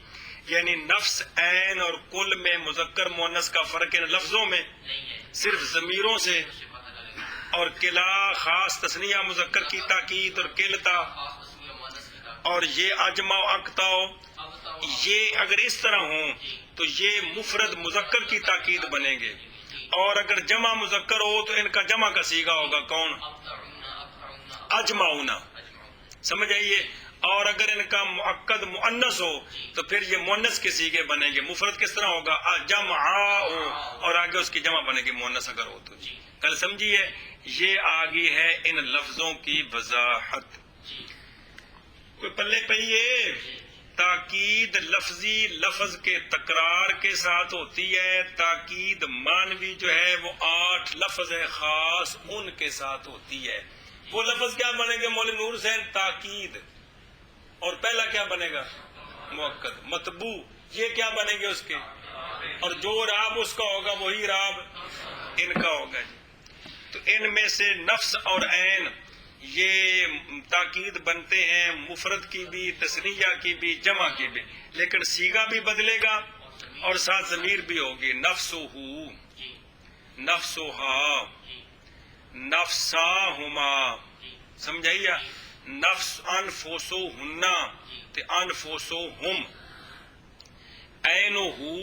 یعنی نفس، عین اور کل میں مذکر مؤنث کا فرق ان لفظوں میں صرف ضمیروں سے. اور کلا خاص تسنیہ مذکر کی تاکید اور کلتا. اور یہ اجمع و اقطع یہ اگر اس طرح ہوں تو یہ مفرد مذکر کی تاکید بنیں گے. اور اگر جمع مذکر ہو تو ان کا جمع کا صیغہ ہوگا کون؟ اجمعون. سمجھ آئیے. اور اگر ان کا مؤکد مؤنث ہو تو پھر یہ مؤنث کے صیغے بنیں گے. مفرد کس طرح ہوگا؟ جمعاء. اور آگے اس کی جمع بنے گی مؤنث اگر ہو تو. جی کل سمجھیے. یہ آگی ہے ان لفظوں کی وضاحت. کوئی پلے پئیے. تاکید لفظی لفظ کے تکرار کے ساتھ ہوتی ہے. تاکید معنوی جو ہے وہ 8 لفظ ہے خاص ان کے ساتھ ہوتی ہے. وہ لفظ کیا بنے گے مولوی نور حسین؟ تاکید. اور پہلا کیا بنے گا؟ مؤکد. مطبوع یہ کیا بنے گے اس کے؟ اور جو راب اس کا ہوگا وہی راب ان کا ہوگا. تو ان میں سے نفس اور عین یہ تاکید بنتے ہیں مفرد کی بھی، تثنیہ کی بھی، جمع کی بھی. لیکن صیغہ بھی بدلے گا اور ساتھ ضمیر بھی ہوگی. نفسہ، نفسہا، نفساہما. سمجھائیے. نفس انفسہن تے انفسہم. اینہو،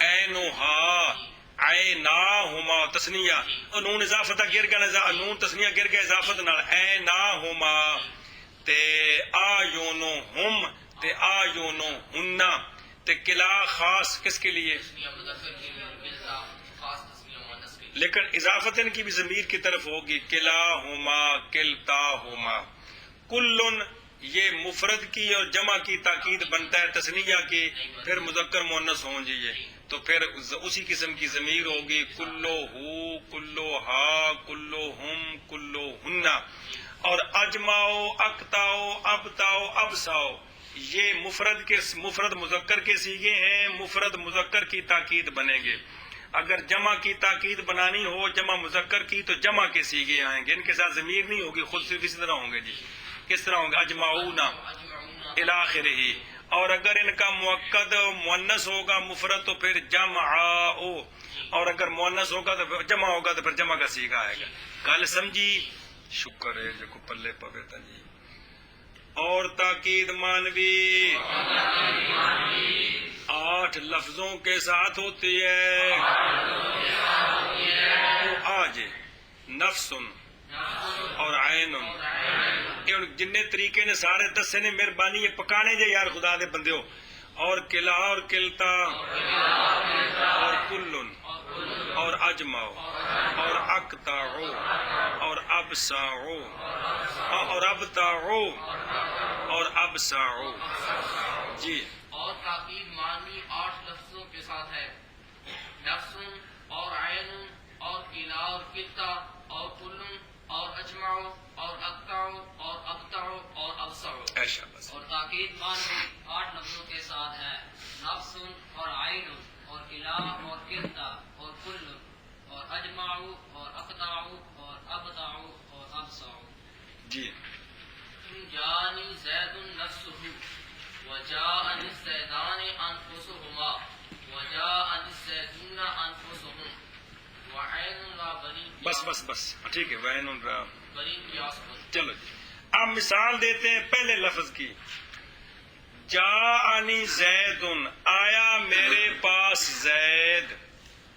اینہا، عیناہما تسنیہ اور نون اضافت گر گیا نون تسنیہ گر گیا اضافت نال عیناہما تے آیونہم تے آیونہن تے کلا خاص کس کے لیے تسنیہ مذکر کے لیے کلتا خاص تسنیہ مؤنث کے لیے لیکن اضافت ان کی بھی ضمیر کی طرف ہوگی کلاہما کلتاہما کلن یہ مفرد کی اور جمع کی تاکید بنتا ہے تسنیہ کی پھر مذکر مؤنث ہوں جی یہ تو پھر اسی قسم کی ضمیر ہوگی کلو ہو کلو ہا کلو ہم کلو ہن اور اجماؤ اقتاؤ ابتاؤ ابساؤ یہ مفرد مذکر کے سیغے ہیں مفرد مذکر کی تاکید بنیں گے اگر جمع کی تاکید بنانی ہو جمع مذکر کی تو جمع کے سیغے آئیں گے ان کے ساتھ ضمیر نہیں ہوگی خود صرف اسی طرح ہوں گے جی کس طرح ہوں گے اجمعون الی آخرہ اور اگر ان کا مؤکد مؤنث ہوگا مفرد تو پھر جمعاؤ اور اگر مؤنث ہوگا تو جمع ہوگا تو پھر جمع کا سیغہ آئے گا کل سمجھی شکر ہے جو کو پلے پوے تا جی اور تاکید مانوی 8 لفظوں کے ساتھ ہوتی ہے آج نفس اور عین جن طریقے نے سارے دسے نے مہربانی یہ پکانے جے یار خدا دے بندیو اور کلا اور کلتا اور کلن اور اجماؤ اور اقتاؤ اور ابساؤ اور ابتاؤ اور ابساؤ جی اور تاکید معنی 8 لفظوں کے ساتھ ہے نفس اور عین اور کلا اور کلتا اور کلن اور اجمع اور اقطع اور ابتع اور ابصع ایسا بس اور تاکید معنی 8 لفظوں کے ساتھ ہے نفس اور عین اور کلا اور کلتا اور کل اور اجمع اور اقطع اور ابتع اور ابصع جی جانی زید نفسه وجاء الزیدان انفسهما وجاء الزیدون انفسهم وعین را بنی بس ٹھیک ہے وین را بنی قیاس پر چلو جی اب مثال دیتے ہیں پہلے لفظ کی جاءنی زید آیا میرے پاس زید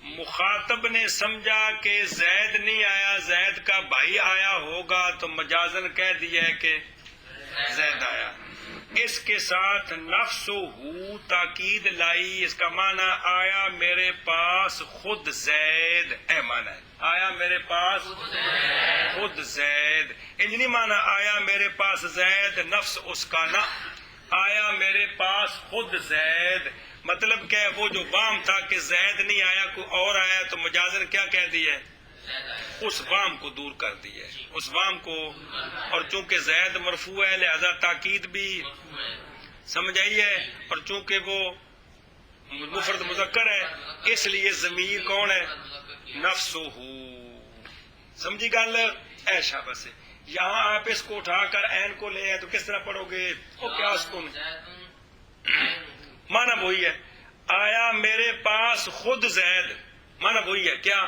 مخاطب نے سمجھا کہ زید نہیں آیا زید کا بھائی آیا ہوگا تو مجازن کہہ دیا ہے کہ زید آیا اس کے ساتھ نفس ہو تاکید لائی اس کا معنی آیا میرے پاس خود زید اے معنی ہے آیا میرے پاس خود زید انجنی معنی آیا میرے پاس زید نفس اس کا نہ آیا میرے پاس خود زید مطلب کہ وہ جو وام تھا کہ زید نہیں آیا کوئی اور آیا تو مجازن کیا کہہ دیا ہے اس وام کو دور کر دیا ہے اس وام کو اور چونکہ زید مرفوع ہے لہذا تاکید بھی سمجھ آئی ہے اور چونکہ وہ مفرد مذکر ہے اس لیے ضمیر کون ہے نفس ہو سمجھی گل ایشا بس یہاں آپ اس کو اٹھا کر عین کو لے آئے تو کس طرح پڑھو گے او کیا اس کو مانا وہی ہے آیا میرے پاس خود زید مانا وہی ہے کیا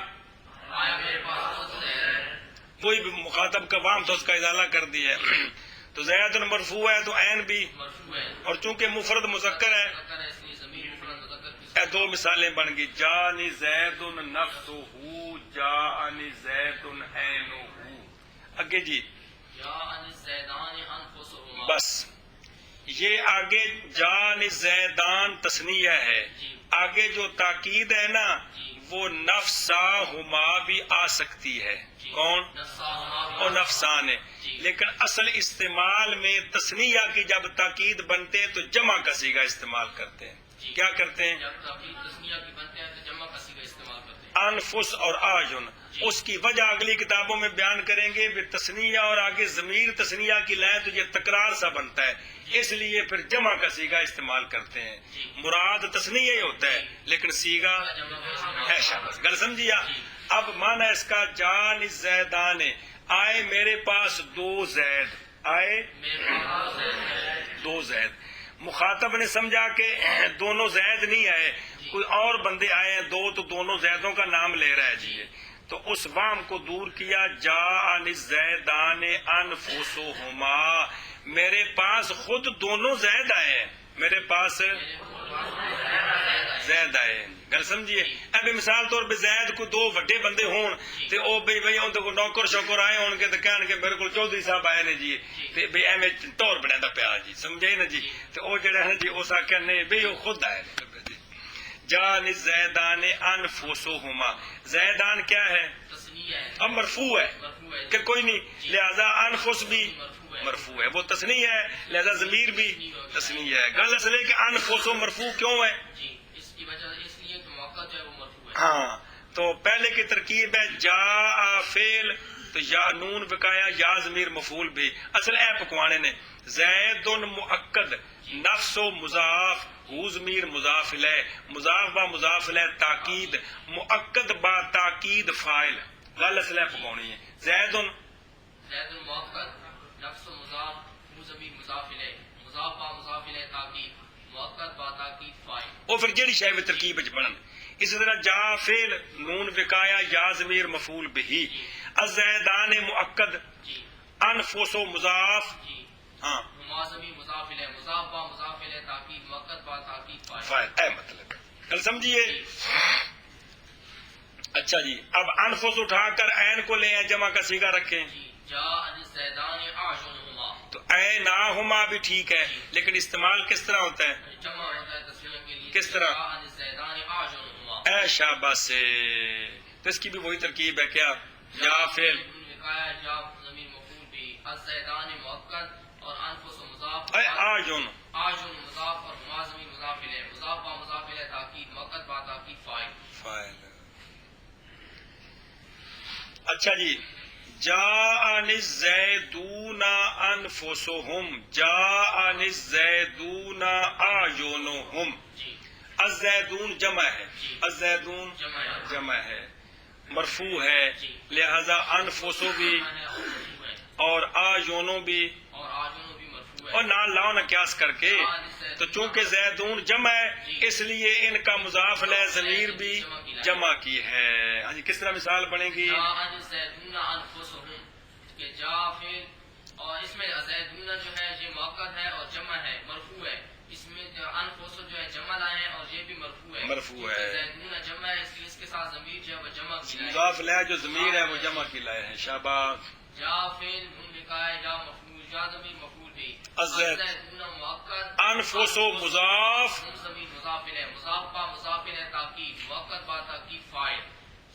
کوئی بھی مخاطب کا وام تو اس کا ازالہ کر دیا ہے تو زید مرفوع ہے تو عین بھی اور چونکہ مفرد مذکر ہے اے 2 مثالیں بن گئی جانی زید نفسہ جانی زید عینہ اگے جی بس یہ آگے جان زیدان تسنیہ ہے آگے جو تاکید ہے نا وہ نفساہما بھی آ سکتی ہے کون اور نفسان ہے لیکن اصل استعمال میں تسنیہ کی جب تاکید بنتے تو جمع کا صیغہ استعمال کرتے ہیں کیا کرتے ہیں انفس اور آجن اس کی وجہ اگلی کتابوں میں بیان کریں گے تسنیہ اور آگے ضمیر تسنیہ کی لائیں تو یہ تکرار سا بنتا ہے اس لیے پھر جمع کا صیغہ استعمال کرتے ہیں مراد تسنیہ ہی ہوتا ہے لیکن صیغہ ہے شاباش گل سمجھیا اب مانا اس کا جان زیدان آئے میرے پاس 2 زید آئے 2 زید مخاطب نے سمجھا کہ دونوں زید نہیں آئے کوئی اور بندے آئے ہیں 2 تو دونوں زیدوں کا نام لے رہا ہے جی تو اس وام کو دور کیا جاء زیدان انفسہما میرے پاس خود دونوں زید آئے ہیں میرے پاس زید آئے ہیں گل سمجھیے. ابھی مثال طور پہ زید کو دو وڈے بندے ہون تے او بھئی اندر کو نوکر شوکر آئے ہون کے تے کہن کے میرے کو چودھری صاحب آئے نے جی تے بھئی ایویں ٹور بنادا پیا جی سمجھے نا جی تے او جڑا ہے جی اس آکھیا نہیں بھئی او خود آئے نے. جان الزیدان انفسہما زیدان کیا ہے تسنیہ ہے اب مرفوع ہے کہ کوئی نہیں لہذا انفس بھی مرفوع ہے وہ تسنیہ ہے لہذا ضمیر بھی تسنیہ ہے. گل اصل ہے کہ انفس مرفوع کیوں ہے جی اس کی وجہ اس لیے کہ موقع جو ہے وہ مرفوع ہے. ہاں تو پہلے کی ترکیب ہے جا فعل تو یا نون بکایا یا ضمیر مفعول بھی اصل اے پکوانے نے زید مؤکد نفس و مضاف ہو ضمیر مضاف الیہ مضاف با مضاف الیہ تاکید مؤکد با تاکید فاعل. گل اصل ہے پکانی ہے زید زید موقع نفس و مضاف ہو ضمیر مضاف الیہ مضاف با مضاف الیہ تاکید موقع با تاکید فاعل. وہ پھر جیڑی شے میں ترکیب وچ بنن. اسی طرح جا فعل نون وقایا یا ضمیر مفعول به الزیدان مؤکد جی انفس و مضاف جی ہاں ہما ضمیر مضاف الیہ مضاف با مضاف الیہ تاکید موقع با تاکید فاعل. فاعل اے مطلب ہے. کل سمجھیے. اچھا جی اب انفس اٹھا کر عین کو لے آئیں جمع کا صیغہ رکھیں جی جاء الزیدان اعینہما تو اے ناہما بھی ٹھیک ہے لیکن استعمال کس طرح ہوتا ہے جمع ہوتا ہے تسنیہ کے لیے کس طرح جاء الزیدان اعینہما اے شاباش سے تو اس کی بھی وہی ترکیب ہے کیا یا فعل وقایا جا ضمیر مفعول بھی الزیدان مؤکد اور انفس و مضاف اے آجن آجن مضاف اور ہما ضمیر مضاف الیہ مضاف با مضاف الیہ تاکید موقع با تاکید فاعل. فاعل. اچھا جی جاء الزیدون انفسهم جاء الزیدون اعینهم جی الزیدون جمع ہے جی. الزیدون جمع ہے جمع ہے مرفوع ہے جی. لہذا انفسو بھی جمع ہے اور مرفوع ہے اور آیونو بھی اور آجن بھی مرفوع ہے. اور نال لاؤ نہ قیاس کر کے تو چونکہ زیدون جمع ہے اس لیے ان کا مضاف علیہ ضمیر بھی جمع کی ہے. ہاں جی کس طرح مثال بنے گی جاء الزیدون انفسهم کہ جا فعل اور اس میں زیدون جو ہے یہ موقع ہے اور جمع ہے مرفوع ہے. اس میں جو انفس جو ہے جمع لائے ہیں اور یہ بھی مرفوع ہے. مرفوع ہے. زیدون جمع ہے اس لیے اس کے ساتھ ضمیر جو ہے وہ جمع کی ہے. مضاف علیہ جو ضمیر ہے وہ جمع کی لائے ہیں. شاباش. جا فعل نون لکھائے جا مفعول جا ضمیر مفعول بھی الزیدون موقع انفس و مضاف نون ضمیر مضاف الیہ مضاف با مضاف الیہ تاکید موقع با تاکید فاعل.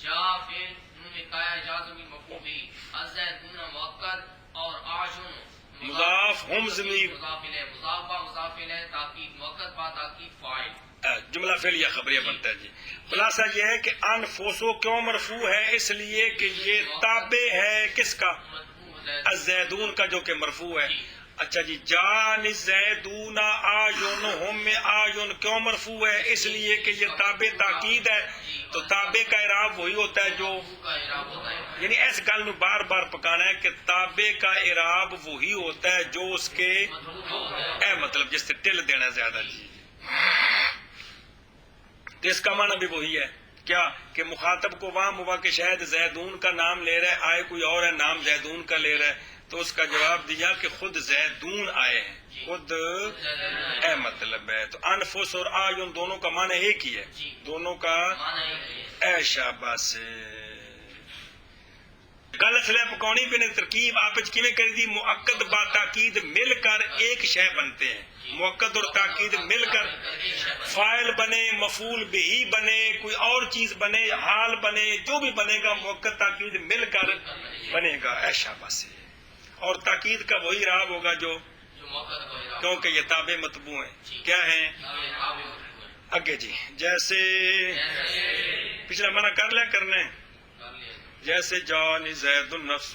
جا فعل نون لکھائے جا ضمیر مفعول بھی الزیدون موقع اور آجن مضاف ہم ضمیر مضاف الیہ مضاف با مضاف الیہ تاکید موقع با تاکید فاعل. جملہ فعلیہ خبریہ بنتا ہے جی. خلاصہ یہ ہے کہ انفسو کیوں مرفوع ہے اس لیے کہ یہ تابع ہے کس کا الزیدون کا جو کہ مرفوع ہے. اچھا جی جان الزیدون آیونہم میں آیون کیوں مرفوع ہے اس لیے کہ یہ تابع تاکید ہے تو تابع کا اعراب وہی ہوتا ہے جو کا اعراب ہوتا ہے. یعنی اس گل نو بار بار پکانا ہے کہ تابع کا اعراب وہی ہوتا ہے جو اس کے اے مطلب جس سے ٹل دینا زیادہ جی. تو اس کا معنی بھی وہی ہے کیا کہ مخاطب کو وہاں ہوا کہ شاید زیدون کا نام لے رہا ہے آئے کوئی اور ہے نام زیدون کا لے رہا ہے تو اس کا جواب دیا کہ خود زیدون آئے ہیں خود اے مطلب ہے. تو انفس اور آیون دونوں کا معنی ایک ہی ہے دونوں کا اے شاباش. گل اصل پکانی پہ نے ترکیب آپ کیویں کری دی مؤکد با تاکید مل کر ایک شے بنتے ہیں. مؤکد اور تاکید مل کر فاعل بنے مفعول بھی بنے کوئی اور چیز بنے حال بنے جو بھی بنے گا مؤکد تاکید مل کر بنے گا. اے شاباش. اور تاکید کا وہی اعراب ہوگا جو کیونکہ یہ تابع مطبوع ہیں کیا ہیں آگے جی جیسے پچھلا منع کر لیا کرنے جیسے جان زید النفس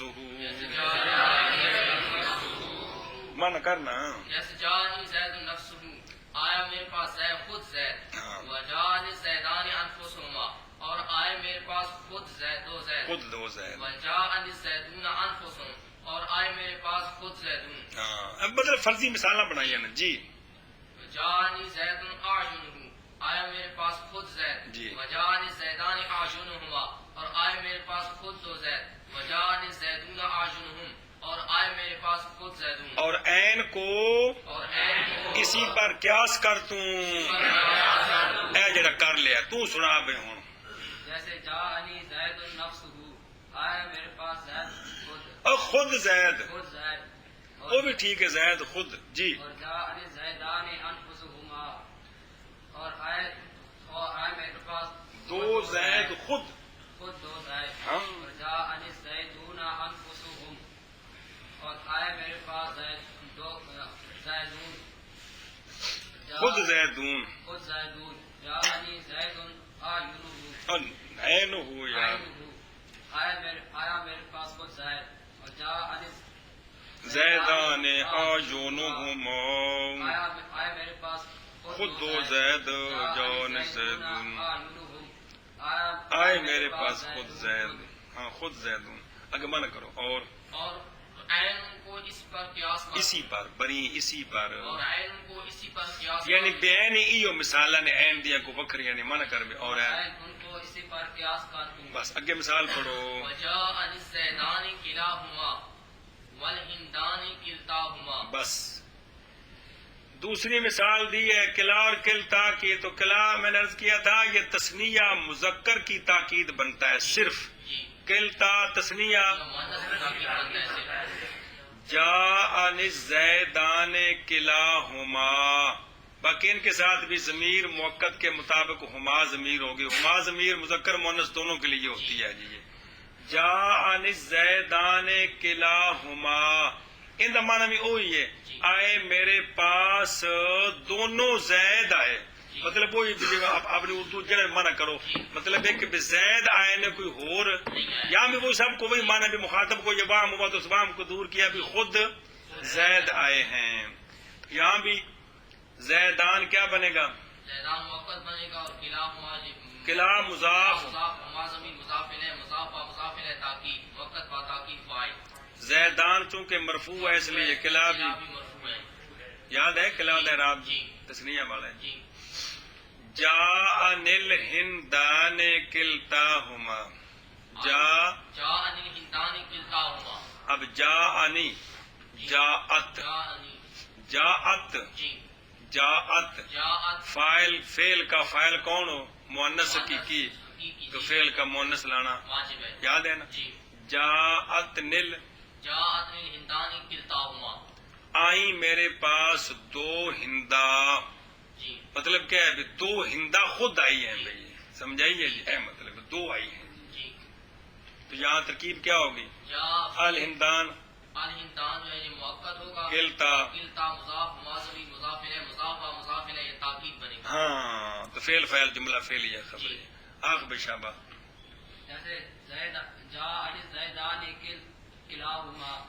منع کرنا جیسے جان زید النفس آیا میرے پاس زید خود زید وجان زیدان انفسهما اور آئے میرے پاس خود زید دو زید وجان الزیدون انفسهم اور آئے میرے پاس خود زیدون. اب مطلب فرضی مثالیں بنائی ہیں جی. جانی زید اعینہ آیا میرے پاس خود زید جی. وجان زیدان اعینہما اور آئے میرے پاس خود دو زید وجان زیدون اعینہم اور آئے میرے پاس خود زیدون. اور عین کو اور عین کو اسی پر قیاس کر توں اے جڑا کر لیا تو سنا بے ہوں جیسے جاءنی زید النفس آیا میرے پاس زید خود اور خود زید زید وہ بھی ٹھیک ہے زید خود جی اور جاءنی زیدان انفسہما اور آئے میرے پاس دو زید خود دو زید ہاں اور جاءنی زیدون انفسہم اور آئے میرے پاس دو زیدون خود زیدون خود زیدون جاءنی زید آیونہ اور عین ہو یار آیا میرے پاس خود زید اور جاءنی زیدان آیونہما آیا میرے پاس خود دو زید جان زیدون آئے میرے پاس خود زید ہاں خود زیدون اگر منع کرو اور عین کو اس پر قیاس کر اسی پر بری اسی پر اور عین کو اسی پر قیاس یعنی بین ایو مثال نے عین دیا کو وکر یعنی منع کر بھی اور ہے ان کو اسی پر قیاس کر دوں بس اگے مثال پڑھو وجاء الزیدان کلاہما والہندان کلتاہما بس دوسری مثال دی ہے کلا اور کلتا کی تو کلا میں نے عرض کیا تھا یہ تثنیہ مذکر کی تاکید بنتا ہے صرف جی کلتا تثنیہ مؤنث تاکید بنتا ہے صرف جاء الزیدان کلاہما باقی ان کے ساتھ بھی ضمیر موقت کے مطابق ہما ضمیر ہوگی ہما ضمیر مذکر مؤنث دونوں کے لیے ہوتی ہے جی جاء الزیدان کلاہما ان دا معنی بھی وہی ہے آئے میرے پاس دونوں زید آئے مطلب وہی اپنی اردو جڑے منع کرو مطلب ہے کہ زید آئے نے کوئی ہور یا بھی وہ سب کو وہی معنی بھی مخاطب کو یہ وام ہوا تو اس وام کو دور کیا بھی خود زید آئے ہیں یہاں بھی زیدان کیا بنے گا زیدان موقت بنے گا اور کلاہما قلعہ مضاف ہما زمین مضاف الیہ مضاف و مضاف الیہ تاکید وقت با تاکید فاعل زیدان چونکہ مرفوع ہے اس لیے قلعہ بھی مرفوع ہے یاد ہے قلعہ اعراب جی تسنیہ والا ہے جی جاء الہندان کلتاہما جاء الہندان کلتاہما اب جاءنی جاءت جاءت جی جاءت جاءت فاعل فعل کا فاعل کون ہو مؤنث کی تو فعل کا مؤنث لانا واجب ہے یاد ہے نا جی جاءت نل جاءت الہندان کلتاہما آئی میرے پاس دو ہندا جی مطلب کیا ہے دو ہندا خود آئی ہیں بھائی سمجھائیے جی اے مطلب دو آئی ہیں جی تو یہاں ترکیب کیا ہوگی جاء الہندان الہندان جو ہے یہ موقت ہوگا کلتا کلتا مضاف ماضی مضاف الیہ مضاف و مضاف الیہ یہ تاکید بنے گا ہاں تو فعل فعل جملہ فعلیہ خبر ہے آخ بشابہ جیسے جاءنی زیدان کلاہما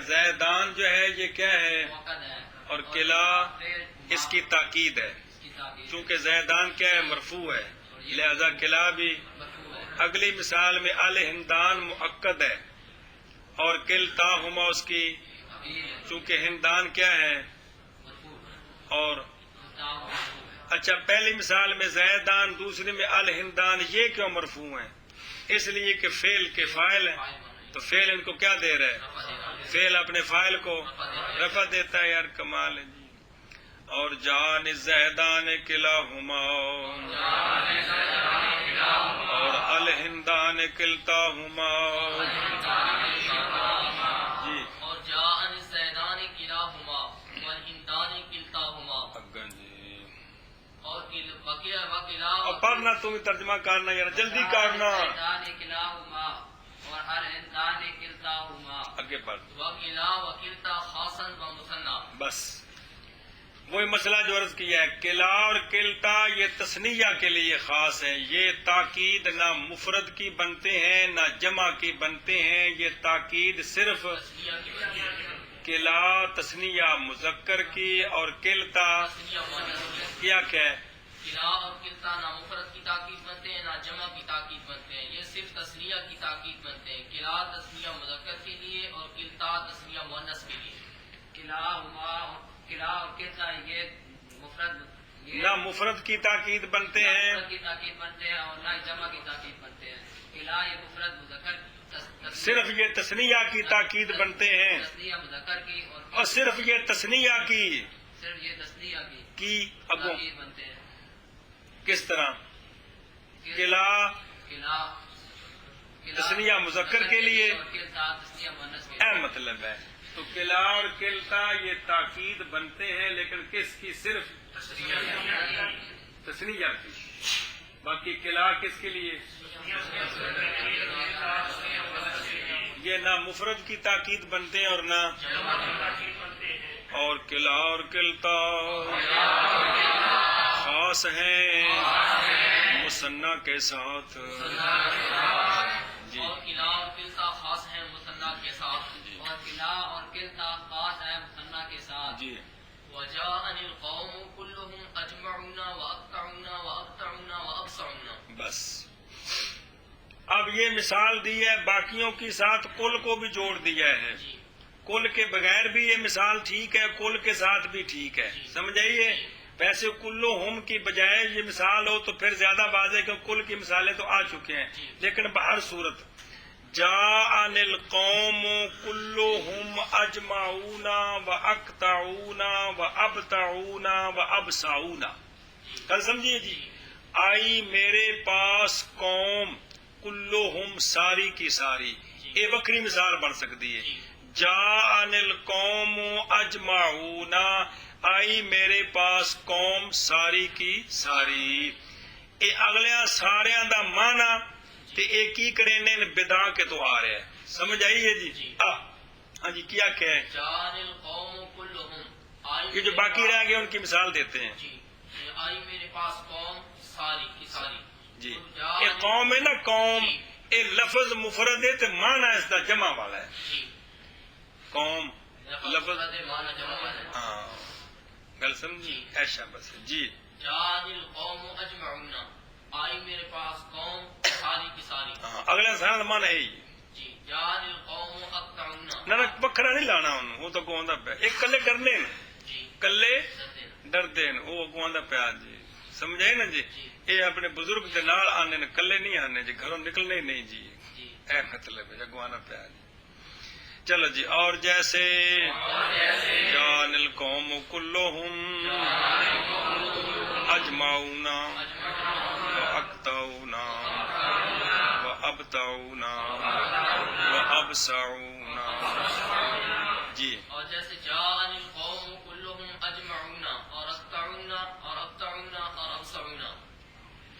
زیدان جو ہے یہ کیا ہے موقت ہے اور قلعہ اس کی تاکید ہے اس کی تاکید چونکہ زیدان کیا ہے مرفوع ہے لہذا قلعہ بھی مرفوع ہے اگلی مثال میں الہندان مؤکد ہے اور کلتاہما اس کی چونکہ ہندان کیا ہے اور اچھا پہلی مثال میں زیدان دوسری میں الہندان یہ کیوں مرفوع ہیں اس لیے کہ فعل کے فاعل ہیں تو فعل ان کو کیا دے رہا ہے فعل اپنے فاعل کو رفع دیتا ہے یار کمال ہے جی اور جان زیدان کلاہما اور الہندان کلتاہما جی اور جاء الزیدان کلاہما والہندان کلتاہما اگن جی اور وکلا اور پڑھنا تم ترجمہ کرنا یار جلدی کرنا کلاہما اور الہندان کلتاہما آگے پڑھ وکلا وکلتا خاصا و مثنى بس وہی مسئلہ جو عرض کیا ہے قلعہ اور کلتا یہ تثنیہ کے لیے خاص ہے یہ تاکید نہ مفرد کی بنتے ہیں نہ جمع کی بنتے ہیں یہ تاکید صرف قلعہ تثنیہ مذکر کی اور کلتا کیا ہے کلا اور کلتا نہ مفرد کی تاکید بنتے ہیں نہ جمع کی تاکید بنتے ہیں یہ صرف تثنیہ کی تاکید بنتے ہیں کلا تثنیہ مذکر کے لیے اور کلتا تثنیہ مؤنث کے لیے قلعہ اور کلتا یہ مفرد نہ مفرد کی تاکید بنتے ہیں مفرد کی تاکید بنتے ہیں اور نہ جمع کی تاکید بنتے ہیں قلعہ یہ مفرد مذکر صرف یہ تثنیہ کی تاکید بنتے ہیں تثنیہ مذکر کی اور صرف یہ تثنیہ کی صرف یہ تثنیہ کی ابو تاکید بنتے ہیں کس طرح؟ قلع تسنیہ مذکر کے لیے اہم مطلب ہے. تو قلع اور قلتا یہ تاکید بنتے ہیں، لیکن کس کی؟ صرف تسنیہ کی. باقی قلع کس کے لیے؟ یہ نہ مفرد کی تاکید بنتے ہیں اور نہ. اور قلع اور قلتا خاص ہیں مثنیٰ کے ساتھ. جی اور قلع اور قلتا خاص ہے مثنیٰ کے ساتھ، اور قلع اور قلتا خاص ہے مثنیٰ کے ساتھ. جی. وجاءني القوم كلهم أجمعون وأقطعون وأقطعون وأبصعون. بس اب یہ مثال دی ہے، باقیوں کے ساتھ کل کو بھی جوڑ دیا ہے. کل کے بغیر بھی یہ مثال ٹھیک ہے، کل کے ساتھ بھی ٹھیک ہے. سمجھ آئیے؟ ویسے کلہم کی بجائے یہ مثال ہو تو پھر زیادہ واضح، کہ کل کی مثالیں تو آ چکے ہیں. لیکن بہر صورت جاءن القوم کلہم اجمعون واقطعون وابطعون وابصعون. کل سمجھیے جی، آئی میرے پاس قوم، کلہم ساری کی ساری. یہ وکری مثال بن سکتی ہے. جاءن القوم اجمعون، آئی میرے پاس قوم ساری کی ساری. اے اگلیاں ساریاں دا معنی تے ایک ہی کرینے بدا کے تو آ رہے ہیں. سمجھ آئی ہے جی؟ ہاں جی، کیا کہ ہے جاءني القوم كلهم. یہ جو باقی رہ گئے ان کی مثال دیتے ہیں. جی آئی میرے پاس قوم ساری کی ساری. جی یہ قوم ہے نا، قوم جی. یہ لفظ مفرد ہے تے معنی اس کا جمع والا ہے. جی قوم لفظ معنی جمع ہے. ہاں گل سمجھی؟ ایسا بس. جی جاءني القوم اجمعون، آئی میرے پاس قوم ساری کی ساری. ہاں اگلا سال معنی ہے ہی. جی جاءني القوم اقطعون. نہ وکھرا نہیں لانا انہوں، وہ تو گوندا پیا. ایک کلے کرنے جی کلے سدین. ڈردے وہ گوندا پیا. جی سمجھائے نا جی؟ یہ اپنے بزرگ کے نال آنے نے، کلے نہیں آنے جی، گھروں نکلنے ہی نہیں جی. جی اے مطلب ہے گوانا پیا جی. چلو جی. اور جیسے جان القوم کلہم اجمعون واقطعون وابطعون وابصعون. جی اور جیسے جاءني القوم كلهم اجمعون اور اقطعون اور ابطعون اور ابصعون.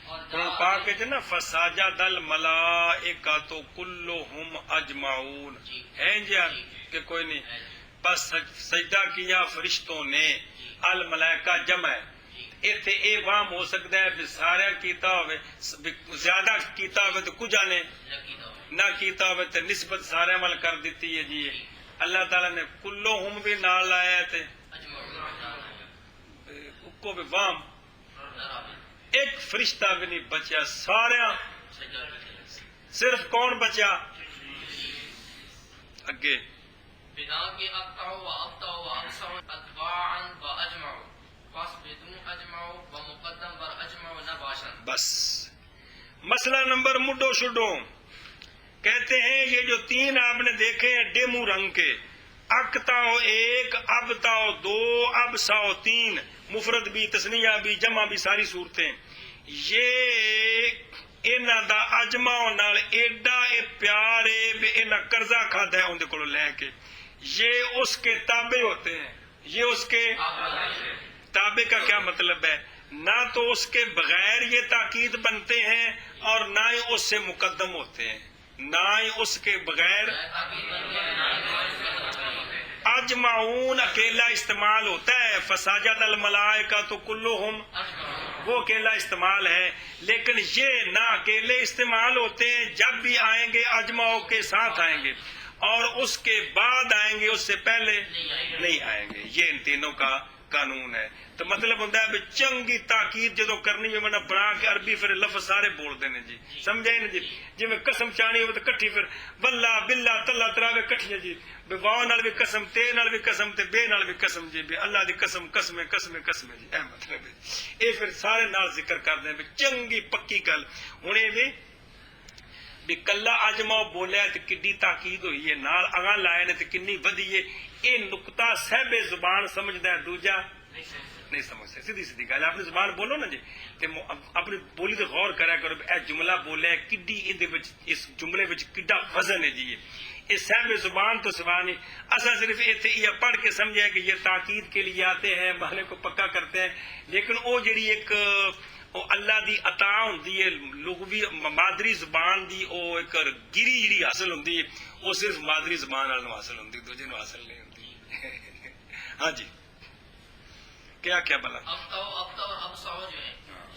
اور قرآن پاک ہے نا فساجد الملائکۃ کلہم اجمعون. ہیں جی کہ کوئی نہیں؟ بس سجدہ کیا فرشتوں نے. الملائکہ جمع ہے. ایتھے اے وام ہو سکتا ہے بھی سارا کیتا ہوئے، زیادہ کیتا ہوئے تو کچھ آنے نہ کیتا ہوئے تو نسبت سارے عمل کر دیتی ہے. جی اللہ تعالیٰ نے کلہم بھی نال لایا تھے، کو بھی وام ایک فرشتہ بھی نہیں بچیا. سارے صرف کون بچا؟ اگے بنا کے اقطعوا وابطعوا وابصعوا اتباعا واجمعوا فاسبدوا اجمعوا ومقدم بر اجمعوا نباشا. بس مسئلہ نمبر مڈو شڈو کہتے ہیں یہ جو تین آپ نے دیکھے ہیں ڈیمو رنگ کے، اقطعو ایک، ابطعو دو، ابصعو تین، مفرد بھی تثنیہ بھی جمع بھی ساری صورتیں، یہ انہاں دا اجمعو نال ایڈا اے پیارے بھی انہاں قرضہ کھادا ہے ان دے کولوں لے کے. یہ اس کے تابع ہوتے ہیں. یہ اس کے تابع کا کیا مطلب ہے؟ نہ تو اس کے بغیر یہ تاکید بنتے ہیں اور نہ ہی اس سے مقدم ہوتے ہیں. نہ ہی اس کے بغیر اجمعون اکیلا استعمال ہوتا ہے. فساجد الملائکۃ کلہم وہ اکیلا استعمال ہے، لیکن یہ نہ اکیلے استعمال ہوتے ہیں، جب بھی آئیں گے اجمعوں کے ساتھ آئیں گے اور اس کے بعد آئیں گے، اس سے پہلے نہیں آئیں گے. یہ ان تینوں کا قانون ہے. تو مطلب ہوتا ہے چنگی تاکید جدو کرنی ہے میں بنا کے عربی پھر لفظ سارے بول دینے. جی سمجھائے نا جی؟ جی میں قسم چانی ہو تو کٹھی پھر واللہ باللہ تلا تراوے کٹھی جی، بے واو نال بھی قسم، تے نال بھی قسم، تے بے نال بھی قسم. جی بے اللہ دی قسم، قسم قسم قسم. جی اے مطلب ہے یہ پھر سارے نال ذکر کر دیں چنگی پکی گل. ہوں بھی کلا اجماؤ بولیا تو کڈی تاکید ہوئی ہے، نال اگاں لائے نے تو کنی ودی ہے. یہ نقطہ صاحب زبان سمجھدا ہے، دوجا نہیں سمجھ سکتے. سیدھی سیدھی گل اپنی زبان بولو نا جی تے اپنی بولی تے غور کریا کرو اے جملہ بولیا کڈی اس جملے وچ کڈا وزن ہے جی یہ صاحب زبان تو سوا نہیں. اصل صرف یہ پڑھ کے سمجھا کہ یہ تاکید کے لیے آتے ہیں معنی کو پکا کرتے ہیں لیکن وہ جڑی ایک اللہ دی عطا ہوندی ہے لغوی مادری زبان دی او ایک گری جڑی حاصل ہوندی ہے وہ صرف مادری زبان والوں حاصل ہوندی دوجے نوں حاصل نہیں ہوندی. ہاں جی کیا کیا بلا ابتا اور ابصع جو ہے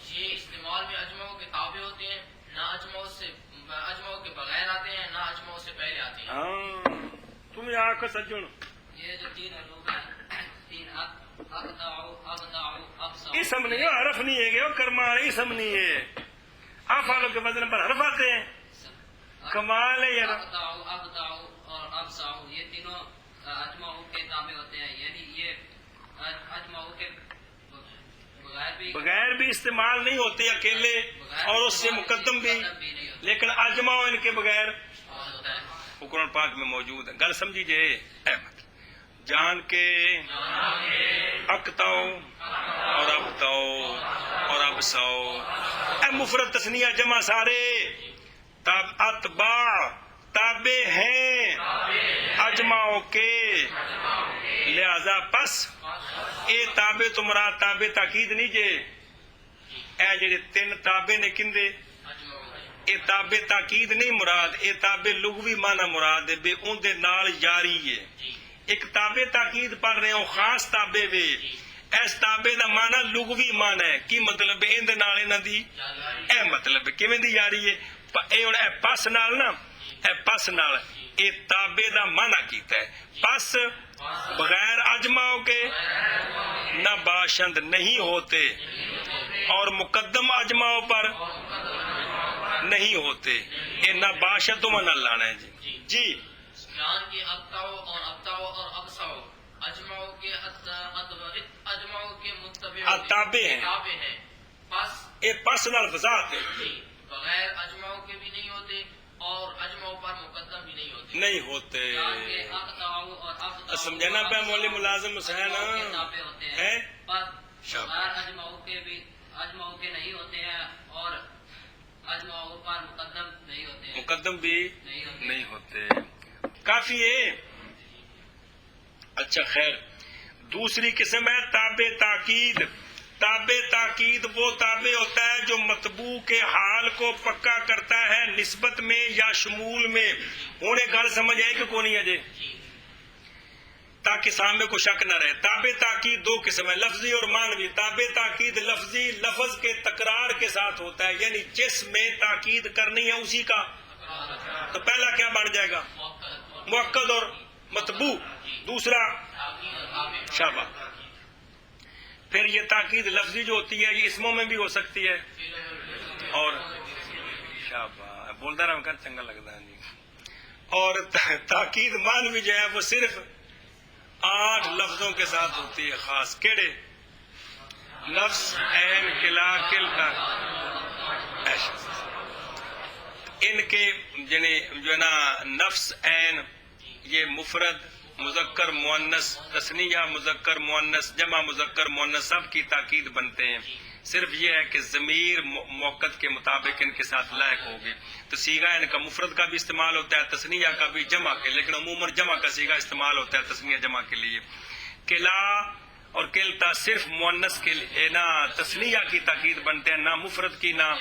یہ استعمال میں اجماع کے تابع ہوتے ہیں نہ اجماع کے بغیر آتے ہیں نہ اجماع سے پہلے آتے ہیں. ہاں تم آنکھ سجن یہ جو تین حروف ہیں تین اسم نہیں ہے حرف نہیں ہے کہ وہ کرما اسم نہیں ہے افعال کے وزن پر حرف آتے ہیں. کمال ہے یار اور ابصع یہ تینوں اجماع کے تابع ہوتے ہیں یعنی یہ اجماع کے بغیر بھی استعمال نہیں ہوتے اکیلے اور اس سے مقدم بھی لیکن اجماع ان کے بغیر قرآن پاک میں موجود ہے. گل سمجھی جے احمد جان کے اقتاؤ اور ابتاؤ اور ابصاؤ اے مفرد تثنیہ جمع سارے اتباع تابع ہیں اجماع کے لہذا پس اے تابع تو مراد تابع تاکید نہیں جے اے جڑے تین تابع نے کندے اے تابع تاکید نہیں مراد اے تابع لغوی معنی مراد ہے بے اون دے نال یاری ہے. ایک تابع تاکید پڑھ رہے ہوں خاص تابع وے اس تابع دا معنی لغوی معنی ہے کی مطلب ہے ان دے نال انہاں دی اے مطلب کیویں دی یاری ہے اے ہن اے پس نال نا اے پس نال اے تابع دا معنی کیتا ہے پس بغیر اجماع کے نہ باشند نہیں ہوتے اور مقدم اجماع پر نہیں ہوتے یہ نہ باشد نہ لانا ہے جی جی جان کے اقتاؤ اور ابصع اجماع کے متبع تابع ہیں تابع ہیں پس یہ پس نال وضاحت ہے بغیر اجماع کے بھی نہیں ہوتے اور اجماع پر مقدم بھی نہیں ہوتے نہیں ہوتے. جان کے اقتاع اور ابصع سمجھنا پہ مولی ملازم حسین تابع ہوتے ہیں ہے پر بغیر اجماع کے بھی اجماع کے نہیں ہوتے ہیں اور اجماع پر مقدم نہیں ہوتے ہیں مقدم بھی نہیں ہوتے. کافی ہے. اچھا خیر دوسری قسم ہے تابع تاکید. تابع تاکید وہ تابع ہوتا ہے جو مطبوع کے حال کو پکا کرتا ہے نسبت میں یا شمول میں. انہیں گل سمجھ آئی کہ کون نہیں ہے تاکہ سامنے کو شک نہ رہے. تابع تاکید دو قسم ہے لفظی اور معنوی. تابع تاکید لفظی لفظ کے تکرار کے ساتھ ہوتا ہے یعنی جس میں تاکید کرنی ہے اسی کا تو پہلا کیا بن جائے گا مؤکد اور مطبوع. دوسرا شابہ. پھر یہ تاکید لفظی جو ہوتی ہے یہ اسموں میں بھی ہو سکتی ہے اور شابہ بولتا رہا کر چنگا لگتا ہے جی. اور تاکید معنوی جو ہے وہ صرف 8 لفظوں کے ساتھ ہوتی ہے خاص. کیڑے نفس عین کلا کلتا ان کے جنہیں جو ہے نا نفس عین یہ مفرد مذکر مؤنث تثنیہ مذکر مؤنث جمع مذکر مؤنث سب کی تاکید بنتے ہیں. صرف یہ ہے کہ ضمیر موقت کے مطابق ان کے ساتھ لائق ہوگی. تو صیغہ ان کا مفرد کا بھی استعمال ہوتا ہے تثنیہ کا بھی جمع کے لیکن عموماً جمع کا صیغہ استعمال ہوتا ہے تثنیہ جمع کے لیے. کلا اور کلتا صرف مؤنث کے لیے نہ تثنیہ کی تاکید بنتے ہیں نہ مفرد کی نہ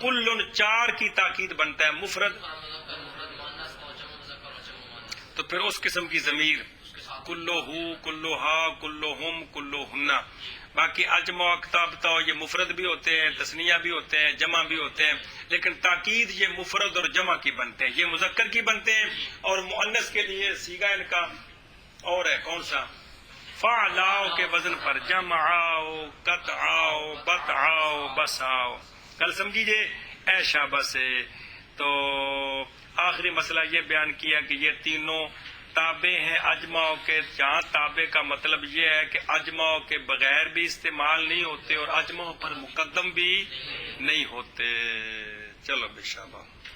کل 4 کی تاکید بنتا ہے مفرد. تو پھر اس قسم کی ضمیر کلو ہو کلو ہا کلو ہم کلو ہننا. باقی اجمع اقتابتا یہ مفرد بھی ہوتے ہیں تثنیہ بھی ہوتے ہیں جمع بھی ہوتے ہیں لیکن تاکید یہ مفرد اور جمع کی بنتے ہیں. یہ مذکر کی بنتے ہیں اور مؤنث کے لیے صیغہ ان کا اور ہے کون سا فعلاؤ کے وزن پر جمعاؤ قطعاؤ بتعاؤ بساؤ. کل سمجھیجئے اے شابہ سے. تو آخری مسئلہ یہ بیان کیا کہ یہ تینوں تابع ہیں اجماع کے. جہاں تابع کا مطلب یہ ہے کہ اجماع کے بغیر بھی استعمال نہیں ہوتے اور اجماع پر مقدم بھی نہیں ہوتے. چلو بے شابہ.